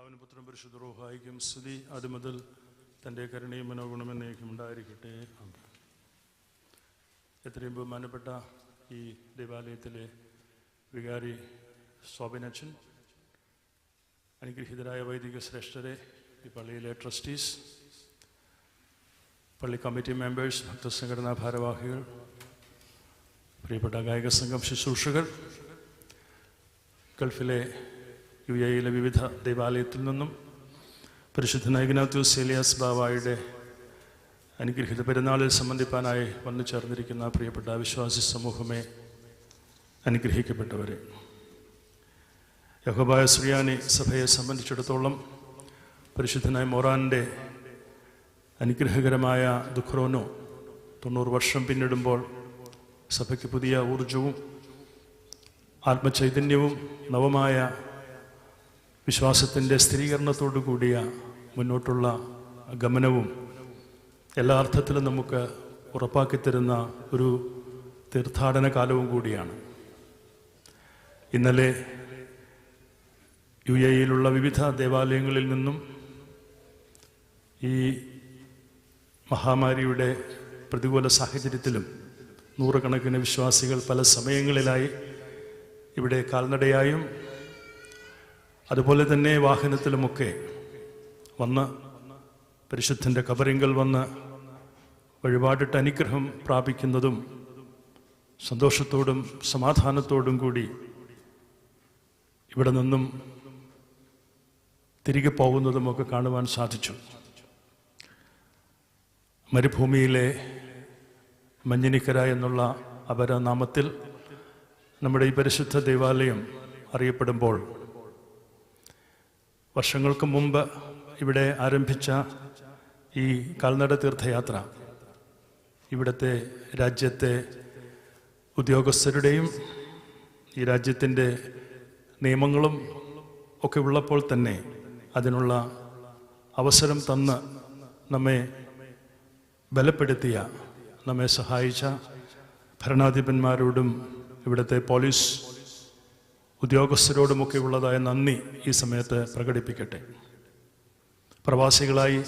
പിതാവിനും പുത്രനും പരിശുദ്ധ റൂഹായിക്കും സ്തുതി അതുമുതൽ തൻ്റെ കരുണയും മനോഗുണമെന്നേക്കും ഉണ്ടായിരിക്കട്ടെ. എത്രയും ബഹുമാനപ്പെട്ട ഈ ദേവാലയത്തിലെ വികാരി സ്വാബിനച്ചൻ, അനുഗ്രഹീതരായ വൈദിക ശ്രേഷ്ഠരെ, ഈ പള്ളിയിലെ ട്രസ്റ്റീസ്, പള്ളി കമ്മിറ്റി മെമ്പേഴ്സ്, ഭക്തസംഘടനാ ഭാരവാഹികൾ, പ്രിയപ്പെട്ട ഗായക സംഘം ശുശ്രൂഷകർ, ഗൾഫിലെ UAE-യിലെ വിവിധ ദേവാലയത്തിൽ നിന്നും പരിശുദ്ധനായ ഇഗ്നാത്യോസ് ഏലിയാസ് ബാവായുടെ അനുഗ്രഹീത പെരുന്നാളിൽ സംബന്ധിപ്പാനായി വന്നു ചേർന്നിരിക്കുന്ന പ്രിയപ്പെട്ട വിശ്വാസി സമൂഹമേ, അനുഗ്രഹിക്കപ്പെട്ടവരെ, യഹോബായ സുറിയാനി സഭയെ സംബന്ധിച്ചിടത്തോളം പരിശുദ്ധനായ മൊറാൻ്റെ അനുഗ്രഹകരമായ ദുഃഖറോനോ 90 വർഷം പിന്നിടുമ്പോൾ സഭയ്ക്ക് പുതിയ ഊർജവും ആത്മചൈതന്യവും നവമായ വിശ്വാസത്തിൻ്റെ സ്ഥിരീകരണത്തോടു കൂടിയ മുന്നോട്ടുള്ള ഗമനവും എല്ലാ അർത്ഥത്തിലും നമുക്ക് ഉറപ്പാക്കിത്തരുന്ന ഒരു തീർത്ഥാടന കാലവും കൂടിയാണ്. ഇന്നലെ UAE-യിലുള്ള വിവിധ ദേവാലയങ്ങളിൽ നിന്നും ഈ മഹാമാരിയുടെ പ്രതികൂല സാഹചര്യത്തിലും നൂറുകണക്കിന് വിശ്വാസികൾ പല സമയങ്ങളിലായി ഇവിടെ കാൽനടയായും അതുപോലെ തന്നെ വാഹനത്തിലുമൊക്കെ വന്ന് പരിശുദ്ധൻ്റെ കബറിങ്കൽ വന്ന് വഴിപാടിട്ട് അനുഗ്രഹം പ്രാപിക്കുന്നതും സന്തോഷത്തോടും സമാധാനത്തോടും കൂടി ഇവിടെ നിന്നും തിരികെ പോകുന്നതുമൊക്കെ കാണുവാൻ സാധിച്ചു. മരുഭൂമിയിലെ മഞ്ഞിനിക്കര എന്നുള്ള അപരനാമത്തിൽ നമ്മുടെ ഈ പരിശുദ്ധ ദേവാലയം അറിയപ്പെടുമ്പോൾ വർഷങ്ങൾക്ക് മുമ്പ് ഇവിടെ ആരംഭിച്ച ഈ കാൽനട തീർത്ഥയാത്ര ഇവിടുത്തെ രാജ്യത്തെ ഉദ്യോഗസ്ഥരുടെയും ഈ രാജ്യത്തിൻ്റെ നിയമങ്ങളും ഒക്കെ ഉള്ളപ്പോൾ തന്നെ അതിനുള്ള അവസരം തന്ന് നമ്മെ ബലപ്പെടുത്തിയ, നമ്മെ സഹായിച്ച ഭരണാധിപന്മാരോടും ഇവിടുത്തെ പോലീസ് ഉദ്യോഗസ്ഥരോടുമൊക്കെ ഉള്ളതായ നന്ദി ഈ സമയത്ത് പ്രകടിപ്പിക്കട്ടെ. പ്രവാസികളായി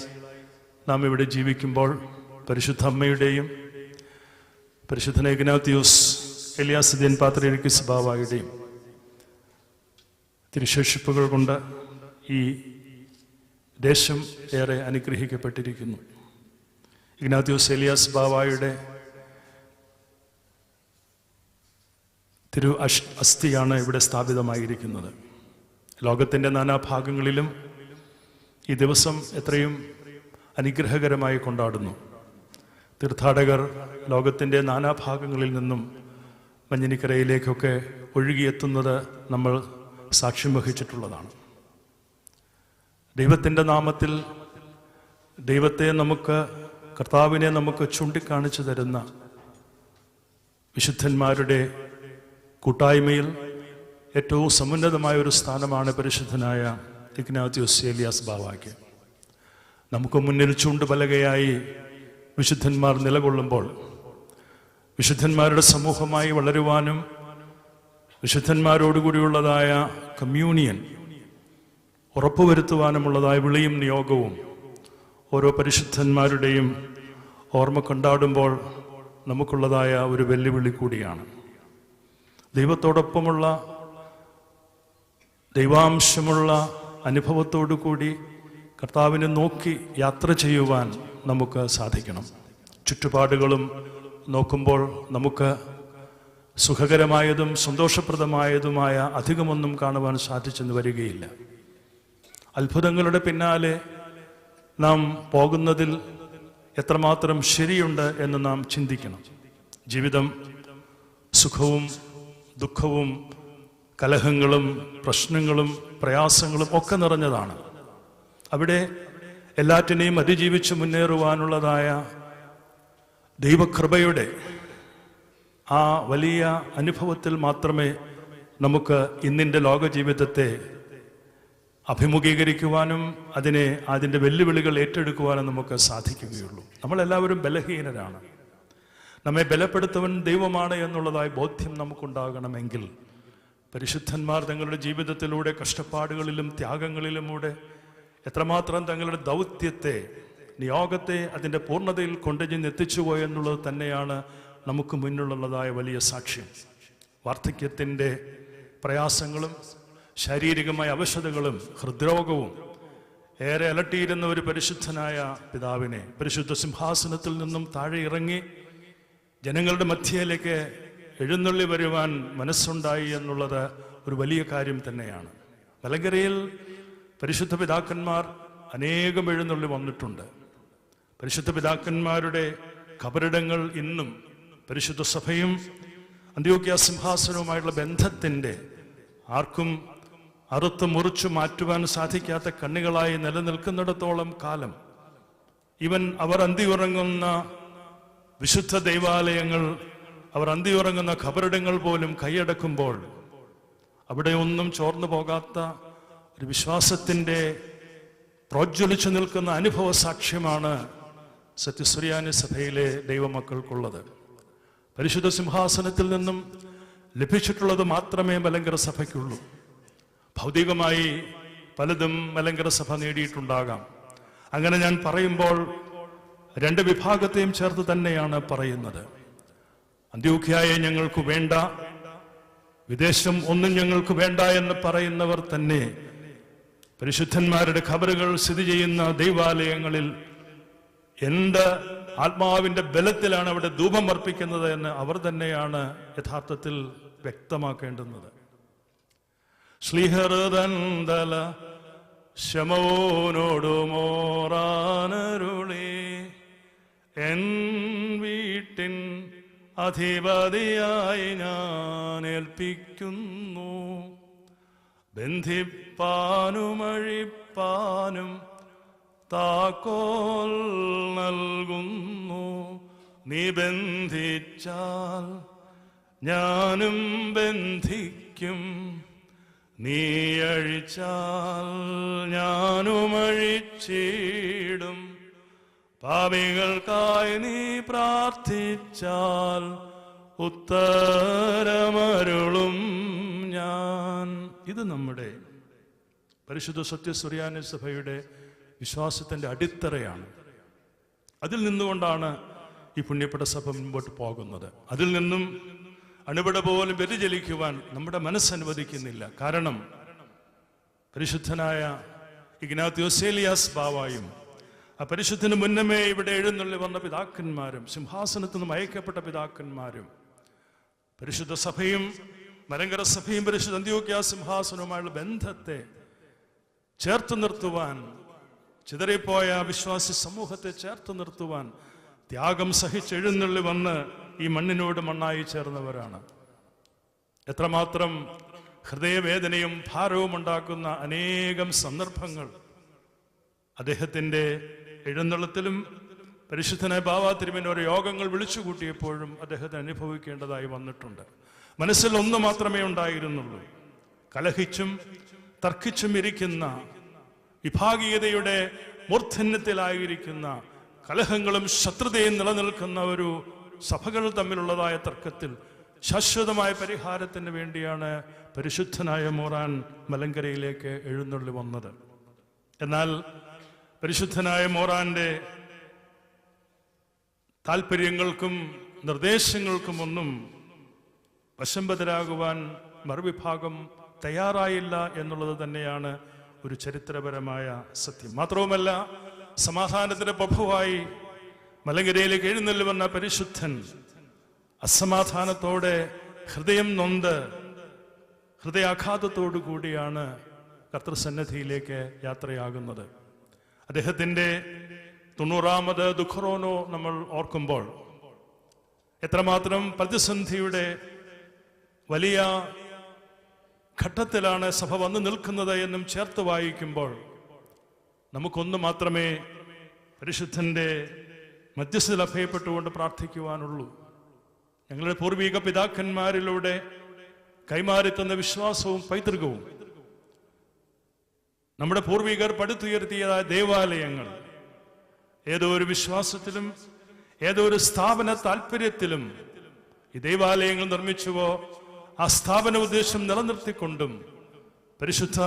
നാം ഇവിടെ ജീവിക്കുമ്പോൾ പരിശുദ്ധ അമ്മയുടെയും പരിശുദ്ധ ഇഗ്നാത്യോസ് ഏലിയാസ് പാത്രിയർക്കീസ് ബാവായുടെയും തിരുശേഷിപ്പുകൾ കൊണ്ട് ഈ ദേശം ഏറെ അനുഗ്രഹിക്കപ്പെട്ടിരിക്കുന്നു. ഇഗ്നാത്യോസ് ഏലിയാസ് ബാവായുടെ തിരു അസ്ഥിയാണ് ഇവിടെ സ്ഥാപിതമായിരിക്കുന്നത്. ലോകത്തിൻ്റെ നാനാഭാഗങ്ങളിലും ഈ ദിവസം എത്രയും അനുഗ്രഹകരമായി കൊണ്ടാടുന്നു. തീർത്ഥാടകർ ലോകത്തിൻ്റെ നാനാഭാഗങ്ങളിൽ നിന്നും മഞ്ഞിനിക്കരയിലേക്കൊക്കെ ഒഴുകിയെത്തുന്നത് നമ്മൾ സാക്ഷ്യം വഹിച്ചിട്ടുള്ളതാണ്. ദൈവത്തിൻ്റെ നാമത്തിൽ ദൈവത്തെ നമുക്ക്, കർത്താവിനെ നമുക്ക് ചൂണ്ടിക്കാണിച്ചു തരുന്ന വിശുദ്ധന്മാരുടെ കൂട്ടായ്മയിൽ ഏറ്റവും സമുന്നതമായ ഒരു സ്ഥാനമാണ് പരിശുദ്ധനായ ഇഗ്നാത്യോസ് ഏലിയാസ് ബാവായ്ക്ക്. നമുക്ക് മുന്നിൽ ചൂണ്ടുപലകയായി വിശുദ്ധന്മാർ നിലകൊള്ളുമ്പോൾ വിശുദ്ധന്മാരുടെ സമൂഹമായി വളരുവാനും വിശുദ്ധന്മാരോടുകൂടിയുള്ളതായ കമ്മ്യൂണിയൻ ഉറപ്പുവരുത്തുവാനുമുള്ളതായ വിളിയും നിയോഗവും ഓരോ പരിശുദ്ധന്മാരുടെയും ഓർമ്മ കൊണ്ടാടുമ്പോൾ നമുക്കുള്ളതായ ഒരു വെല്ലുവിളി കൂടിയാണ്. ദൈവത്തോടൊപ്പമുള്ള ദൈവാംശമുള്ള അനുഭവത്തോടു കൂടി കർത്താവിനെ നോക്കി യാത്ര ചെയ്യുവാൻ നമുക്ക് സാധിക്കണം. ചുറ്റുപാടുകളും നോക്കുമ്പോൾ നമുക്ക് സുഖകരമായതും സന്തോഷപ്രദമായതുമായ അധികമൊന്നും കാണുവാൻ സാധിച്ചെന്ന് വരികയില്ല. അത്ഭുതങ്ങളുടെ പിന്നാലെ നാം പോകുന്നതിൽ എത്രമാത്രം ശരിയുണ്ട് എന്ന് നാം ചിന്തിക്കണം. ജീവിതം സുഖവും ദുഃഖവും കലഹങ്ങളും പ്രശ്നങ്ങളും പ്രയാസങ്ങളും ഒക്കെ നിറഞ്ഞതാണ്. അവിടെ എല്ലാറ്റിനെയും അതിജീവിച്ച് മുന്നേറുവാനുള്ളതായ ദൈവകൃപയുടെ ആ വലിയ അനുഭവത്തിൽ മാത്രമേ നമുക്ക് ഇന്നിൻ്റെ ലോകജീവിതത്തെ അഭിമുഖീകരിക്കുവാനും അതിൻ്റെ വെല്ലുവിളികൾ ഏറ്റെടുക്കുവാനും നമുക്ക് സാധിക്കുകയുള്ളൂ. നമ്മളെല്ലാവരും ബലഹീനരാണ്. നമ്മെ ബലപ്പെടുത്തുവൻ ദൈവമാണ് എന്നുള്ളതായ ബോധ്യം നമുക്കുണ്ടാകണമെങ്കിൽ പരിശുദ്ധന്മാർ തങ്ങളുടെ ജീവിതത്തിലൂടെ കഷ്ടപ്പാടുകളിലും ത്യാഗങ്ങളിലുമൂടെ എത്രമാത്രം തങ്ങളുടെ ദൗത്യത്തെ, നിയോഗത്തെ അതിൻ്റെ പൂർണ്ണതയിൽ കൊണ്ടുചെന്ന് എത്തിച്ചുപോയി എന്നുള്ളത് തന്നെയാണ് നമുക്ക് മുന്നിലുള്ളതായ വലിയ സാക്ഷ്യം. വാർദ്ധക്യത്തിൻ്റെ പ്രയാസങ്ങളും ശാരീരികമായ അവശതകളും ഹൃദ്രോഗവും ഏറെ അലട്ടിയിരുന്ന ഒരു പരിശുദ്ധനായ പിതാവിനെ പരിശുദ്ധ സിംഹാസനത്തിൽ നിന്നും താഴെ ഇറങ്ങി ജനങ്ങളുടെ മധ്യയിലേക്ക് എഴുന്നള്ളി വരുവാൻ മനസ്സുണ്ടായി എന്നുള്ളത് ഒരു വലിയ കാര്യം തന്നെയാണ്. മലങ്കരയിൽ പരിശുദ്ധ പിതാക്കന്മാർ അനേകം എഴുന്നള്ളി വന്നിട്ടുണ്ട്. പരിശുദ്ധ പിതാക്കന്മാരുടെ ഖബറിടങ്ങൾ ഇന്നും പരിശുദ്ധ സഭയും അന്ത്യോക്യ സിംഹാസനവുമായിട്ടുള്ള ബന്ധത്തിൻ്റെ ആർക്കും അറുത്ത് മുറിച്ചു മാറ്റുവാൻ സാധിക്കാത്ത കണ്ണികളായി നിലനിൽക്കുന്നിടത്തോളം കാലം അവർ അന്തിയുറങ്ങുന്ന വിശുദ്ധ ദൈവാലയങ്ങൾ, അവർ അന്തിയുറങ്ങുന്ന ഖബറിടങ്ങൾ പോലും കൈയടക്കുമ്പോൾ അവിടെ ഒന്നും ചോർന്നു പോകാത്ത ഒരു വിശ്വാസത്തിൻ്റെ പ്രോജ്വലിച്ചു നിൽക്കുന്ന അനുഭവ സാക്ഷ്യമാണ് സത്യസുറിയാനി സഭയിലെ ദൈവമക്കൾക്കുള്ളത്. പരിശുദ്ധ സിംഹാസനത്തിൽ നിന്നും ലഭിച്ചിട്ടുള്ളത് മാത്രമേ മലങ്കര സഭയ്ക്കുള്ളൂ. ഭൗതികമായി പലതും മലങ്കര സഭ നേടിയിട്ടുണ്ടാകാം. അങ്ങനെ ഞാൻ പറയുമ്പോൾ രണ്ട് വിഭാഗത്തെയും ചേർത്ത് തന്നെയാണ് പറയുന്നത്. അന്ത്യോക്യയെ ഞങ്ങൾക്ക് വേണ്ട, വിദേശം ഒന്നും ഞങ്ങൾക്ക് വേണ്ട എന്ന് പറയുന്നവർ തന്നെ പരിശുദ്ധന്മാരുടെ ഖബറുകൾ സ്ഥിതി ചെയ്യുന്ന ദൈവാലയങ്ങളിൽ എന്ത് ആത്മാവിന്റെ ബലത്തിലാണ് അവിടെ ധൂപം അർപ്പിക്കുന്നത് എന്ന് അവർ തന്നെയാണ് യഥാർത്ഥത്തിൽ വ്യക്തമാക്കേണ്ടുന്നത്. ശ്ലീഹൃദന്തല ശമോനോടു മോറാനരുളി എൻ വീട്ടിൻ അധിപതിയായി ഞാൻ ഏൽപ്പിക്കുന്നു. ബന്ധിപ്പാനും അഴിപ്പാനും താക്കോൽ നൽകുന്നു. നീ ബന്ധിച്ചാൽ ഞാനും ബന്ധിക്കും, നീ അഴിച്ചാൽ ഞാനും അഴിച്ചിടും. പാപികൾക്കായി നീ പ്രാർത്ഥിച്ചാൽ ഉത്തരമരുളും ഞാൻ. ഇത് നമ്മുടെ പരിശുദ്ധ സത്യസുറിയാനി സഭയുടെ വിശ്വാസത്തിൻ്റെ അടിത്തറയാണ്. അതിൽ നിന്നുകൊണ്ടാണ് ഈ പുണ്യപ്പെട്ട സഭ മുമ്പോട്ട് പോകുന്നത്. അതിൽ നിന്നും അണുവിട പോലും വ്യതിചലിക്കുവാൻ നമ്മുടെ മനസ്സനുവദിക്കുന്നില്ല. കാരണം പരിശുദ്ധനായ ഇഗ്നാത്യോസ് ഏലിയാസ് ബാവായും ആ പരിശുദ്ധന് മുന്നമേ ഇവിടെ എഴുന്നള്ളി വന്ന പിതാക്കന്മാരും സിംഹാസനത്തിൽ നിന്നും അയക്കപ്പെട്ട പിതാക്കന്മാരും പരിശുദ്ധ സഭയും മലങ്കര സഭയും പരിശുദ്ധ അന്ത്യോക്യ സിംഹാസനവുമായുള്ള ബന്ധത്തെ ചേർത്ത് നിർത്തുവാൻ, ചിതറിപ്പോയ വിശ്വാസി സമൂഹത്തെ ചേർത്ത് നിർത്തുവാൻ ത്യാഗം സഹിച്ചെഴുന്നള്ളി വന്ന് ഈ മണ്ണിനോട് മണ്ണായി ചേർന്നവരാണ്. എത്രമാത്രം ഹൃദയവേദനയും ഭാരവും ഉണ്ടാക്കുന്ന അനേകം സന്ദർഭങ്ങൾ അദ്ദേഹത്തിൻ്റെ എഴുന്നള്ളത്തിലും പരിശുദ്ധനായ ബാവാ തിരുമേനി യോഗങ്ങൾ വിളിച്ചുകൂട്ടിയപ്പോഴും അദ്ദേഹത്തിന് അനുഭവിക്കേണ്ടതായി വന്നിട്ടുണ്ട്. മനസ്സിൽ ഒന്ന് മാത്രമേ ഉണ്ടായിരുന്നുള്ളൂ: കലഹിച്ചും തർക്കിച്ചും ഇരിക്കുന്ന, വിഭാഗീയതയുടെ മൂർധന്യത്തിലായിരിക്കുന്ന, കലഹങ്ങളും ശത്രുതയും നിലനിൽക്കുന്ന ഒരു സഭകൾ തമ്മിലുള്ളതായ തർക്കത്തിൽ ശാശ്വതമായ പരിഹാരത്തിന് വേണ്ടിയാണ് പരിശുദ്ധനായ മോറാൻ മലങ്കരയിലേക്ക് എഴുന്നള്ളി വന്നത്. എന്നാൽ പരിശുദ്ധനായ മോറാന്റെ താല്പര്യങ്ങൾക്കും നിർദ്ദേശങ്ങൾക്കുമൊന്നും വശംബദ്ധരാകുവാൻ മറുവിഭാഗം തയ്യാറായില്ല എന്നുള്ളത് തന്നെയാണ് ഒരു ചരിത്രപരമായ സത്യം. മാത്രവുമല്ല, സമാധാനത്തിന്റെ പ്രഭുവായി മലങ്കരയിലേക്ക് എഴുന്നള്ളി വന്ന പരിശുദ്ധൻ അസമാധാനത്തോടെ ഹൃദയം നൊന്ത് ഹൃദയാഘാതത്തോടു കൂടിയാണ് കർത്തൃസന്നിധിയിലേക്ക് യാത്രയാകുന്നത്. അദ്ദേഹത്തിൻ്റെ 90ാമത് ദുഃഖറോനോ നമ്മൾ ഓർക്കുമ്പോൾ എത്രമാത്രം പ്രതിസന്ധിയുടെ വലിയ ഘട്ടത്തിലാണ് സഭ വന്നു നിൽക്കുന്നത് എന്നും ചേർത്ത് വായിക്കുമ്പോൾ നമുക്കൊന്നു മാത്രമേ പരിശുദ്ധന്റെ മധ്യസ്ഥതയിൽ അഭയപ്പെട്ടുകൊണ്ട് പ്രാർത്ഥിക്കുവാനുള്ളൂ. ഞങ്ങളുടെ പൂർവിക പിതാക്കന്മാരിലൂടെ കൈമാറിത്തന്ന വിശ്വാസവും പൈതൃകവും, നമ്മുടെ പൂർവികർ പടുത്തുയർത്തിയ ദേവാലയങ്ങൾ ഏതോ ഒരു വിശ്വാസത്തിലും ഏതോ ഒരു സ്ഥാപന താല്പര്യത്തിലും ഈ ദേവാലയങ്ങൾ നിർമ്മിച്ചുവോ ആ സ്ഥാപന ഉദ്ദേശം നിലനിർത്തിക്കൊണ്ടും പരിശുദ്ധ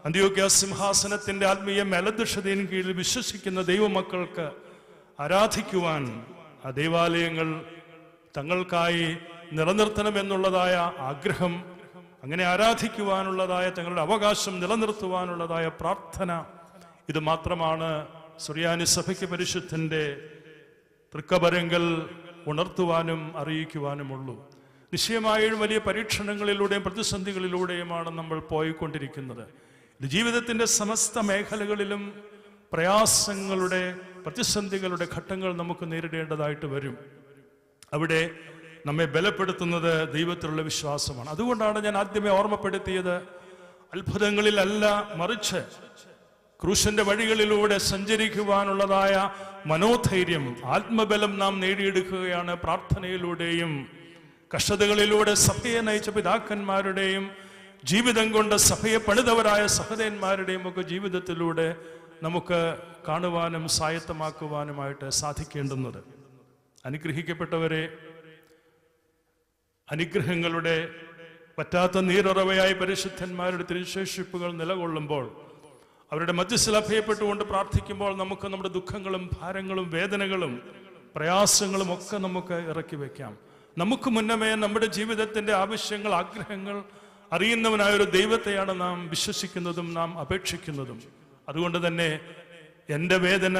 അന്ത്യോക്യ സിംഹാസനത്തിന്റെ ആത്മീയ മേലധ്യക്ഷതയിൻ കീഴിൽ വിശ്വസിക്കുന്ന ദൈവമക്കൾക്ക് ആരാധിക്കുവാൻ ആ ദേവാലയങ്ങൾ തങ്ങൾക്കായി നിലനിർത്തണമെന്നുള്ളതായ ആഗ്രഹം, അങ്ങനെ ആരാധിക്കുവാനുള്ളതായ തങ്ങളുടെ അവകാശം നിലനിർത്തുവാനുള്ളതായ പ്രാർത്ഥന, ഇത് മാത്രമാണ് സുറിയാനി സഭയ്ക്ക് പരിശുദ്ധന്റെ തൃക്കബരങ്കൽ ഉണർത്തുവാനും അറിയിക്കുവാനുമുള്ളൂ. നിശ്ചയമായും വലിയ പരീക്ഷണങ്ങളിലൂടെയും പ്രതിസന്ധികളിലൂടെയുമാണ് നമ്മൾ പോയിക്കൊണ്ടിരിക്കുന്നത്. ഇത് ജീവിതത്തിന്റെ സമസ്ത മേഖലകളിലും പ്രയാസങ്ങളുടെ, പ്രതിസന്ധികളുടെ ഘട്ടങ്ങൾ നമുക്ക് നേരിടേണ്ടതായിട്ട് വരും. അവിടെ നമ്മെ ബലപ്പെടുത്തുന്നത് ദൈവത്തിലുള്ള വിശ്വാസമാണ്. അതുകൊണ്ടാണ് ഞാൻ ആദ്യമേ ഓർമ്മപ്പെടുത്തിയത്, അത്ഭുതങ്ങളിലല്ല, മറിച്ച് ക്രൂശന്റെ വഴികളിലൂടെ സഞ്ചരിക്കുവാനുള്ളതായ മനോധൈര്യം, ആത്മബലം നാം നേടിയെടുക്കുകയാണ് പ്രാർത്ഥനയിലൂടെയും കഷ്ടതകളിലൂടെ സഭയെ നയിച്ച പിതാക്കന്മാരുടെയും ജീവിതം കൊണ്ട് സഭയെ പണിതവരായ സഹോദരന്മാരുടെയും ഒക്കെ ജീവിതത്തിലൂടെ നമുക്ക് കാണുവാനും സ്വായത്തമാക്കുവാനുമായിട്ട് സാധിക്കേണ്ടുന്നത്. അനുഗ്രഹിക്കപ്പെട്ടവരെ, അനുഗ്രഹങ്ങളുടെ പറ്റാത്ത നീരുറവയായി പരിശുദ്ധന്മാരുടെ തിരുശേഷിപ്പുകൾ നിലകൊള്ളുമ്പോൾ, അവരുടെ മധ്യസ്ഥിൽ അഭയപ്പെട്ടുകൊണ്ട് പ്രാർത്ഥിക്കുമ്പോൾ നമുക്ക് നമ്മുടെ ദുഃഖങ്ങളും ഭാരങ്ങളും വേദനകളും പ്രയാസങ്ങളും ഒക്കെ നമുക്ക് ഇറക്കി വയ്ക്കാം. നമുക്ക് മുന്നമേ നമ്മുടെ ജീവിതത്തിന്റെ ആവശ്യങ്ങൾ, ആഗ്രഹങ്ങൾ അറിയുന്നവനായൊരു ദൈവത്തെയാണ് നാം വിശ്വസിക്കുന്നതും നാം അപേക്ഷിക്കുന്നതും. അതുകൊണ്ട് തന്നെ എൻ്റെ വേദന,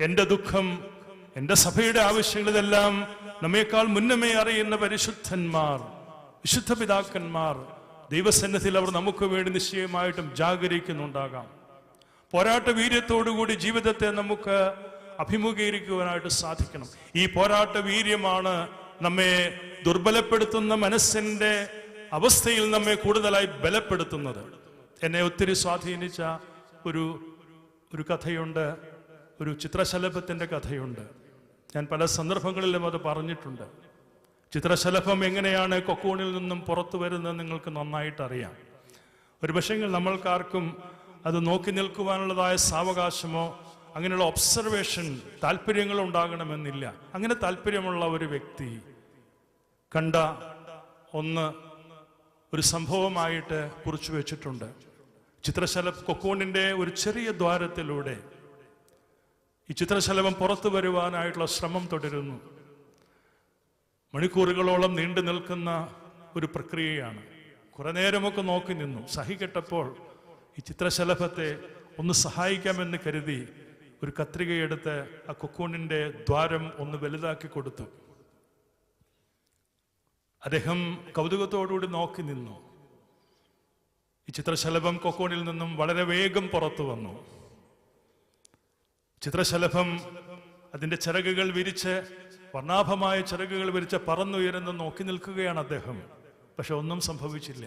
എൻ്റെ ദുഃഖം, എൻ്റെ സഭയുടെ ആവശ്യങ്ങൾ, ഇതെല്ലാം നമ്മേക്കാൾ മുന്നമേ അറിയുന്ന പരിശുദ്ധന്മാർ, വിശുദ്ധ പിതാക്കന്മാർ ദൈവസന്നിധിയിൽ അവർ നമുക്ക് വേണ്ടി നിശ്ചയമായിട്ടും ജാഗരിക്കുന്നുണ്ടാകാം. പോരാട്ട വീര്യത്തോടുകൂടി ജീവിതത്തെ നമുക്ക് അഭിമുഖീകരിക്കുവാനായിട്ട് സാധിക്കണം. ഈ പോരാട്ട വീര്യമാണ് നമ്മെ ദുർബലപ്പെടുത്തുന്ന മനസ്സിന്റെ അവസ്ഥയിൽ നമ്മെ കൂടുതലായി ബലപ്പെടുത്തുന്നത്. എന്നെ ഒത്തിരി സ്വാധീനിച്ച ഒരു കഥയുണ്ട്, ഒരു ചിത്രശലഭത്തിന്റെ കഥയുണ്ട്. ഞാൻ പല സന്ദർഭങ്ങളിലും അത് പറഞ്ഞിട്ടുണ്ട്. ചിത്രശലഭം എങ്ങനെയാണ് കൊക്കൂണിൽ നിന്നും പുറത്തു വരുന്നത് നിങ്ങൾക്ക് നന്നായിട്ട് അറിയാം. ഒരു പക്ഷേ നമ്മൾക്കാർക്കും അത് നോക്കി നിൽക്കുവാനുള്ളതായ സാവകാശമോ അങ്ങനെയുള്ള ഒബ്സർവേഷൻ താല്പര്യങ്ങൾ ഉണ്ടാകണമെന്നില്ല. അങ്ങനെ താല്പര്യമുള്ള ഒരു വ്യക്തി കണ്ട ഒരു സംഭവമായിട്ട് കുറിച്ചു വെച്ചിട്ടുണ്ട്. കൊക്കൂണിന്റെ ഒരു ചെറിയ ദ്വാരത്തിലൂടെ ഈ ചിത്രശലഭം പുറത്തു വരുവാനായിട്ടുള്ള ശ്രമം തുടരുന്നു. മണിക്കൂറുകളോളം നീണ്ടു നിൽക്കുന്ന ഒരു പ്രക്രിയയാണ്. കുറെ നേരമൊക്കെ നോക്കി നിന്നു. സഹികെട്ടപ്പോൾ ഈ ചിത്രശലഭത്തെ ഒന്ന് സഹായിക്കാമെന്ന് കരുതി ഒരു കത്രികയെടുത്ത് ആ കൊക്കൂണിന്റെ ദ്വാരം ഒന്ന് വലുതാക്കി കൊടുത്തു. അദ്ദേഹം കൗതുകത്തോടുകൂടി നോക്കി നിന്നു. ഈ ചിത്രശലഭം കൊക്കൂണിൽ നിന്നും വളരെ വേഗം പുറത്തു വന്നു. ചിത്രശലഭം അതിന്റെ ചിറകുകൾ വിരിച്ച്, വർണ്ണാഭമായ ചിറകുകൾ വിരിച്ച് പറന്നുയരുന്ന നോക്കി നിൽക്കുകയാണ് അദ്ദേഹം. പക്ഷെ ഒന്നും സംഭവിച്ചില്ല.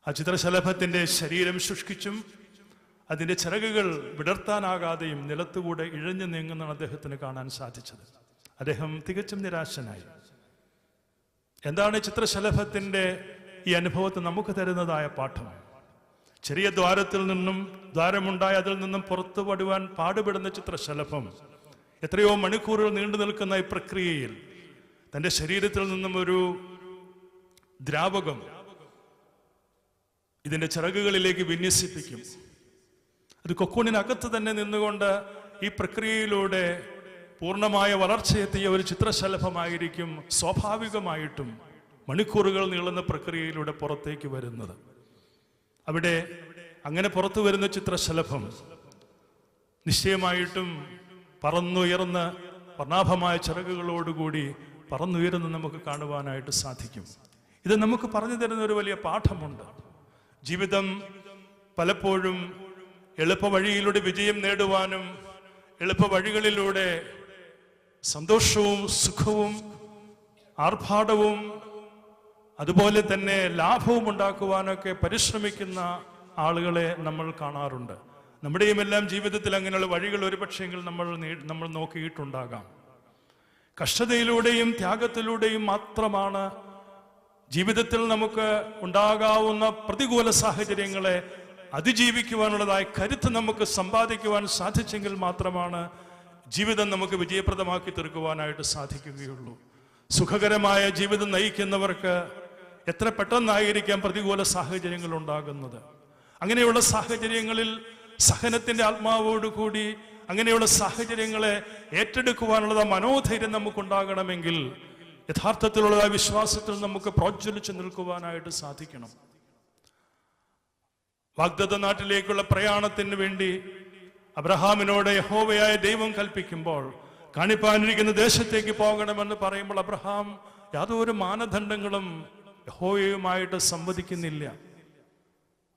ആ ചിത്രശലഭത്തിന്റെ ശരീരം ശുഷ്കിച്ചും അതിന്റെ ചിറകുകൾ വിടർത്താനാകാതെയും നിലത്തുകൂടെ ഇഴഞ്ഞു നീങ്ങുന്നതാണ് അദ്ദേഹത്തിന് കാണാൻ സാധിച്ചത്. അദ്ദേഹം തികച്ചും നിരാശനായി. എന്താണ് ചിത്രശലഭത്തിന്റെ ഈ അനുഭവത്തെ നമുക്ക് തരുന്നതായ പാഠം? ചെറിയ ദ്വാരത്തിൽ നിന്നും, ദ്വാരമുണ്ടായി അതിൽ നിന്നും പുറത്തു പടുവാൻ പാടുപെടുന്ന ചിത്രശലഭം എത്രയോ മണിക്കൂറുകൾ നീണ്ടു നിൽക്കുന്ന ഈ പ്രക്രിയയിൽ തന്റെ ശരീരത്തിൽ നിന്നും ഒരു ദ്രാവകം ഇതിന്റെ ചിറകുകളിലേക്ക് വിന്യസിപ്പിക്കും. അത് കൊക്കൂണിനകത്ത് തന്നെ നിന്നുകൊണ്ട് ഈ പ്രക്രിയയിലൂടെ പൂർണ്ണമായ വളർച്ചയെത്തിയ ഒരു ചിത്രശലഭമായിരിക്കും സ്വാഭാവികമായിട്ടും മണിക്കൂറുകൾ നീളുന്ന പ്രക്രിയയിലൂടെ പുറത്തേക്ക് വരുന്നത്. അവിടെ അങ്ങനെ പുറത്തു വരുന്ന ചിത്രശലഭം നിശ്ചയമായിട്ടും പറന്നുയർന്ന് വർണ്ണാഭമായ ചിറകുകളോടുകൂടി പറന്നുയർന്ന് നമുക്ക് കാണുവാനായിട്ട് സാധിക്കും. ഇത് നമുക്ക് പറഞ്ഞു തരുന്ന ഒരു വലിയ പാഠമുണ്ട്. ജീവിതം പലപ്പോഴും എളുപ്പ വഴിയിലൂടെ വിജയം നേടുവാനും എളുപ്പ വഴികളിലൂടെ സന്തോഷവും സുഖവും ആർഭാടവും അതുപോലെ തന്നെ ലാഭവും ഉണ്ടാക്കുവാനൊക്കെ പരിശ്രമിക്കുന്ന ആളുകളെ നമ്മൾ കാണാറുണ്ട്. നമ്മുടെയും എല്ലാം ജീവിതത്തിൽ അങ്ങനെയുള്ള വഴികൾ ഒരുപക്ഷെങ്കിൽ നമ്മൾ നോക്കിയിട്ടുണ്ടാകാം. കഷ്ടതയിലൂടെയും ത്യാഗത്തിലൂടെയും മാത്രമാണ് ജീവിതത്തിൽ നമുക്ക് ഉണ്ടാകാവുന്ന പ്രതികൂല സാഹചര്യങ്ങളെ അതിജീവിക്കുവാനുള്ളതായ കരുത്ത് നമുക്ക് സമ്പാദിക്കുവാൻ സാധിച്ചെങ്കിൽ മാത്രമാണ് ജീവിതം നമുക്ക് വിജയപ്രദമാക്കി തീർക്കുവാനായിട്ട് സാധിക്കുകയുള്ളൂ. സുഖകരമായ ജീവിതം നയിക്കുന്നവർക്ക് എത്ര പെട്ടെന്നായിരിക്കാം പ്രതികൂല സാഹചര്യങ്ങൾ ഉണ്ടാകുന്നത്. അങ്ങനെയുള്ള സാഹചര്യങ്ങളിൽ സഹനത്തിന്റെ ആത്മാവോടുകൂടി അങ്ങനെയുള്ള സാഹചര്യങ്ങളെ ഏറ്റെടുക്കുവാനുള്ള മനോധൈര്യം നമുക്കുണ്ടാകണമെങ്കിൽ യഥാർത്ഥത്തിലുള്ള വിശ്വാസത്തിൽ നമുക്ക് പ്രോജ്വലിച്ച് നിൽക്കുവാനായിട്ട് സാധിക്കണം. വാഗ്ദത്ത നാട്ടിലേക്കുള്ള പ്രയാണത്തിന് വേണ്ടി അബ്രഹാമിനോട് യഹോവയായ ദൈവം കൽപ്പിക്കുമ്പോൾ കാണിപ്പാനിരിക്കുന്ന ദേശത്തേക്ക് പോകണമെന്ന് പറയുമ്പോൾ അബ്രഹാം യാതൊരു മാനദണ്ഡങ്ങളും യഹോവയുമായിട്ട് സംവദിക്കുന്നില്ല.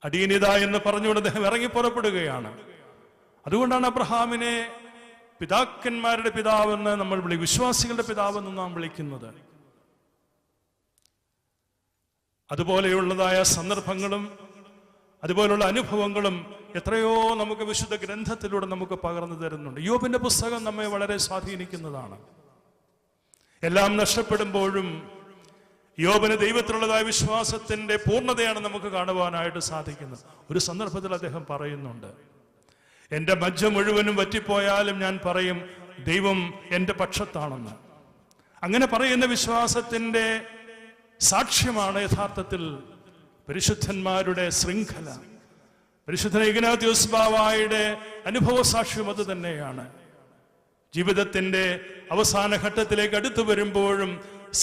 അടിയനിത എന്ന് പറഞ്ഞുകൊണ്ട് അദ്ദേഹം ഇറങ്ങി പുറപ്പെടുകയാണ്. അതുകൊണ്ടാണ് അബ്രഹാമിനെ പിതാക്കന്മാരുടെ പിതാവെന്ന് നമ്മൾ വിശ്വാസികളുടെ പിതാവെന്ന് നാം വിളിക്കുന്നത്. അതുപോലെയുള്ളതായ സന്ദർഭങ്ങളും അതുപോലുള്ള അനുഭവങ്ങളും എത്രയോ നമുക്ക് വിശുദ്ധ ഗ്രന്ഥത്തിലൂടെ നമുക്ക് പകർന്നു തരുന്നുണ്ട്. യോബിന്റെ പുസ്തകം നമ്മെ വളരെ സ്വാധീനിക്കുന്നതാണ്. എല്ലാം നഷ്ടപ്പെടുമ്പോഴും യോബിന് ദൈവത്തിലുള്ളതായ വിശ്വാസത്തിന്റെ പൂർണ്ണതയാണ് നമുക്ക് കാണുവാനായിട്ട് സാധിക്കുന്നത്. ഒരു സന്ദർഭത്തിൽ അദ്ദേഹം പറയുന്നുണ്ട്, എന്റെ മജ്ജ മുഴുവനും വറ്റിപ്പോയാലും ഞാൻ പറയും ദൈവം എന്റെ പക്ഷത്താണെന്ന്. അങ്ങനെ പറയുന്ന വിശ്വാസത്തിന്റെ സാക്ഷ്യമാണ് യഥാർത്ഥത്തിൽ പരിശുദ്ധന്മാരുടെ ശൃംഖല. പരിശുദ്ധ ഇഗ്നാത്യോസ് ബാവായുടെ അനുഭവ സാക്ഷ്യം അത് തന്നെയാണ്. ജീവിതത്തിന്റെ അവസാന ഘട്ടത്തിലേക്ക് അടുത്തു വരുമ്പോഴും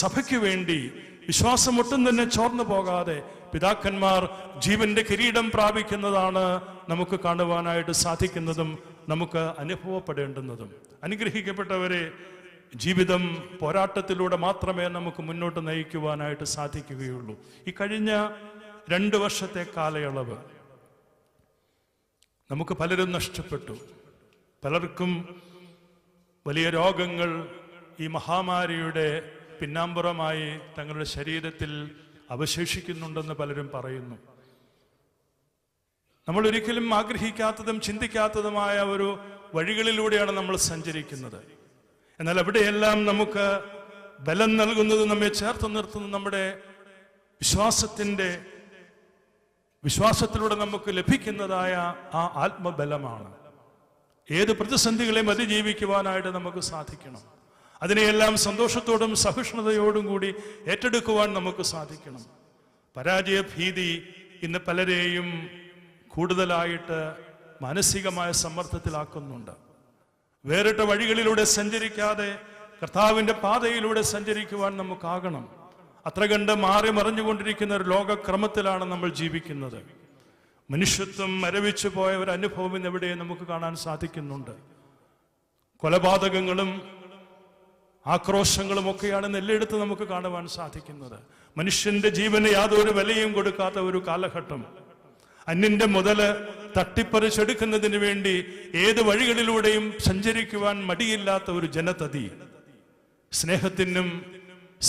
സഭയ്ക്ക് വേണ്ടി വിശ്വാസം ഒട്ടും തന്നെ ചോർന്നു പോകാതെ പിതാക്കന്മാർ ജീവന്റെ കിരീടം പ്രാപിക്കുന്നതാണ് നമുക്ക് കാണുവാനായിട്ട് സാധിക്കുന്നതും നമുക്ക് അനുഭവപ്പെടേണ്ടുന്നതും. അനുഗ്രഹിക്കപ്പെട്ടവരെ, ജീവിതം പോരാട്ടത്തിലൂടെ മാത്രമേ നമുക്ക് മുന്നോട്ട് നയിക്കുവാനായിട്ട് സാധിക്കുകയുള്ളൂ. ഈ കഴിഞ്ഞ 2 വർഷത്തെ കാലയളവ് നമുക്ക് പലരും നഷ്ടപ്പെട്ടു. പലർക്കും വലിയ രോഗങ്ങൾ ഈ മഹാമാരിയുടെ പിന്നാമ്പുറമായി തങ്ങളുടെ ശരീരത്തിൽ അവശേഷിക്കുന്നുണ്ടെന്ന് പലരും പറയുന്നു. നമ്മൾ ഒരിക്കലും ആഗ്രഹിക്കാത്തതും ചിന്തിക്കാത്തതുമായ ഒരു വഴികളിലൂടെയാണ് നമ്മൾ സഞ്ചരിക്കുന്നത്. എന്നാൽ അവിടെയെല്ലാം നമുക്ക് ബലം നൽകുന്നത്, നമ്മെ ചേർത്ത് നിർത്തുന്നത് നമ്മുടെ വിശ്വാസത്തിലൂടെ നമുക്ക് ലഭിക്കുന്നതായ ആ ആത്മബലമാണ്. ഏത് പ്രതിസന്ധികളെയും അതിജീവിക്കുവാനായിട്ട് നമുക്ക് സാധിക്കണം. അതിനെയെല്ലാം സന്തോഷത്തോടും സഹിഷ്ണുതയോടും കൂടി ഏറ്റെടുക്കുവാൻ നമുക്ക് സാധിക്കണം. പരാജയ ഭീതി ഇന്ന് പലരെയും കൂടുതലായിട്ട് മാനസികമായ സമ്മർദ്ദത്തിലാക്കുന്നുണ്ട്. വേറിട്ട വഴികളിലൂടെ സഞ്ചരിക്കാതെ കർത്താവിന്റെ പാതയിലൂടെ സഞ്ചരിക്കുവാൻ നമുക്കാകണം. അത്ര കണ്ട് മാറി മറിഞ്ഞുകൊണ്ടിരിക്കുന്ന ഒരു ലോകക്രമത്തിലാണ് നമ്മൾ ജീവിക്കുന്നത്. മനുഷ്യത്വം മരവിച്ചു പോയ ഒരു അനുഭവം ഇന്നെവിടെ നമുക്ക് കാണാൻ സാധിക്കുന്നുണ്ട്. കൊലപാതകങ്ങളും ആക്രോശങ്ങളും ഒക്കെയാണ് എല്ലായിടത്തും നമുക്ക് കാണുവാൻ സാധിക്കുന്നത്. മനുഷ്യന്റെ ജീവന് യാതൊരു വിലയും കൊടുക്കാത്ത ഒരു കാലഘട്ടം. അന്യന്റെ മുതല് തട്ടിപ്പറിച്ചെടുക്കുന്നതിന് വേണ്ടി ഏത് വഴികളിലൂടെയും സഞ്ചരിക്കുവാൻ മടിയില്ലാത്ത ഒരു ജനതതി. സ്നേഹത്തിനും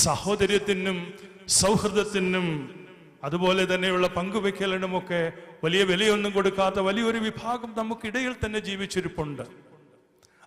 സഹോദര്യത്തിനും സൗഹൃദത്തിനും അതുപോലെ തന്നെയുള്ള പങ്കുവെക്കലിനുമൊക്കെ വലിയ വിലയൊന്നും കൊടുക്കാത്ത വലിയൊരു വിഭാഗം നമുക്കിടയിൽ തന്നെ ജീവിച്ചിരിപ്പുണ്ട്.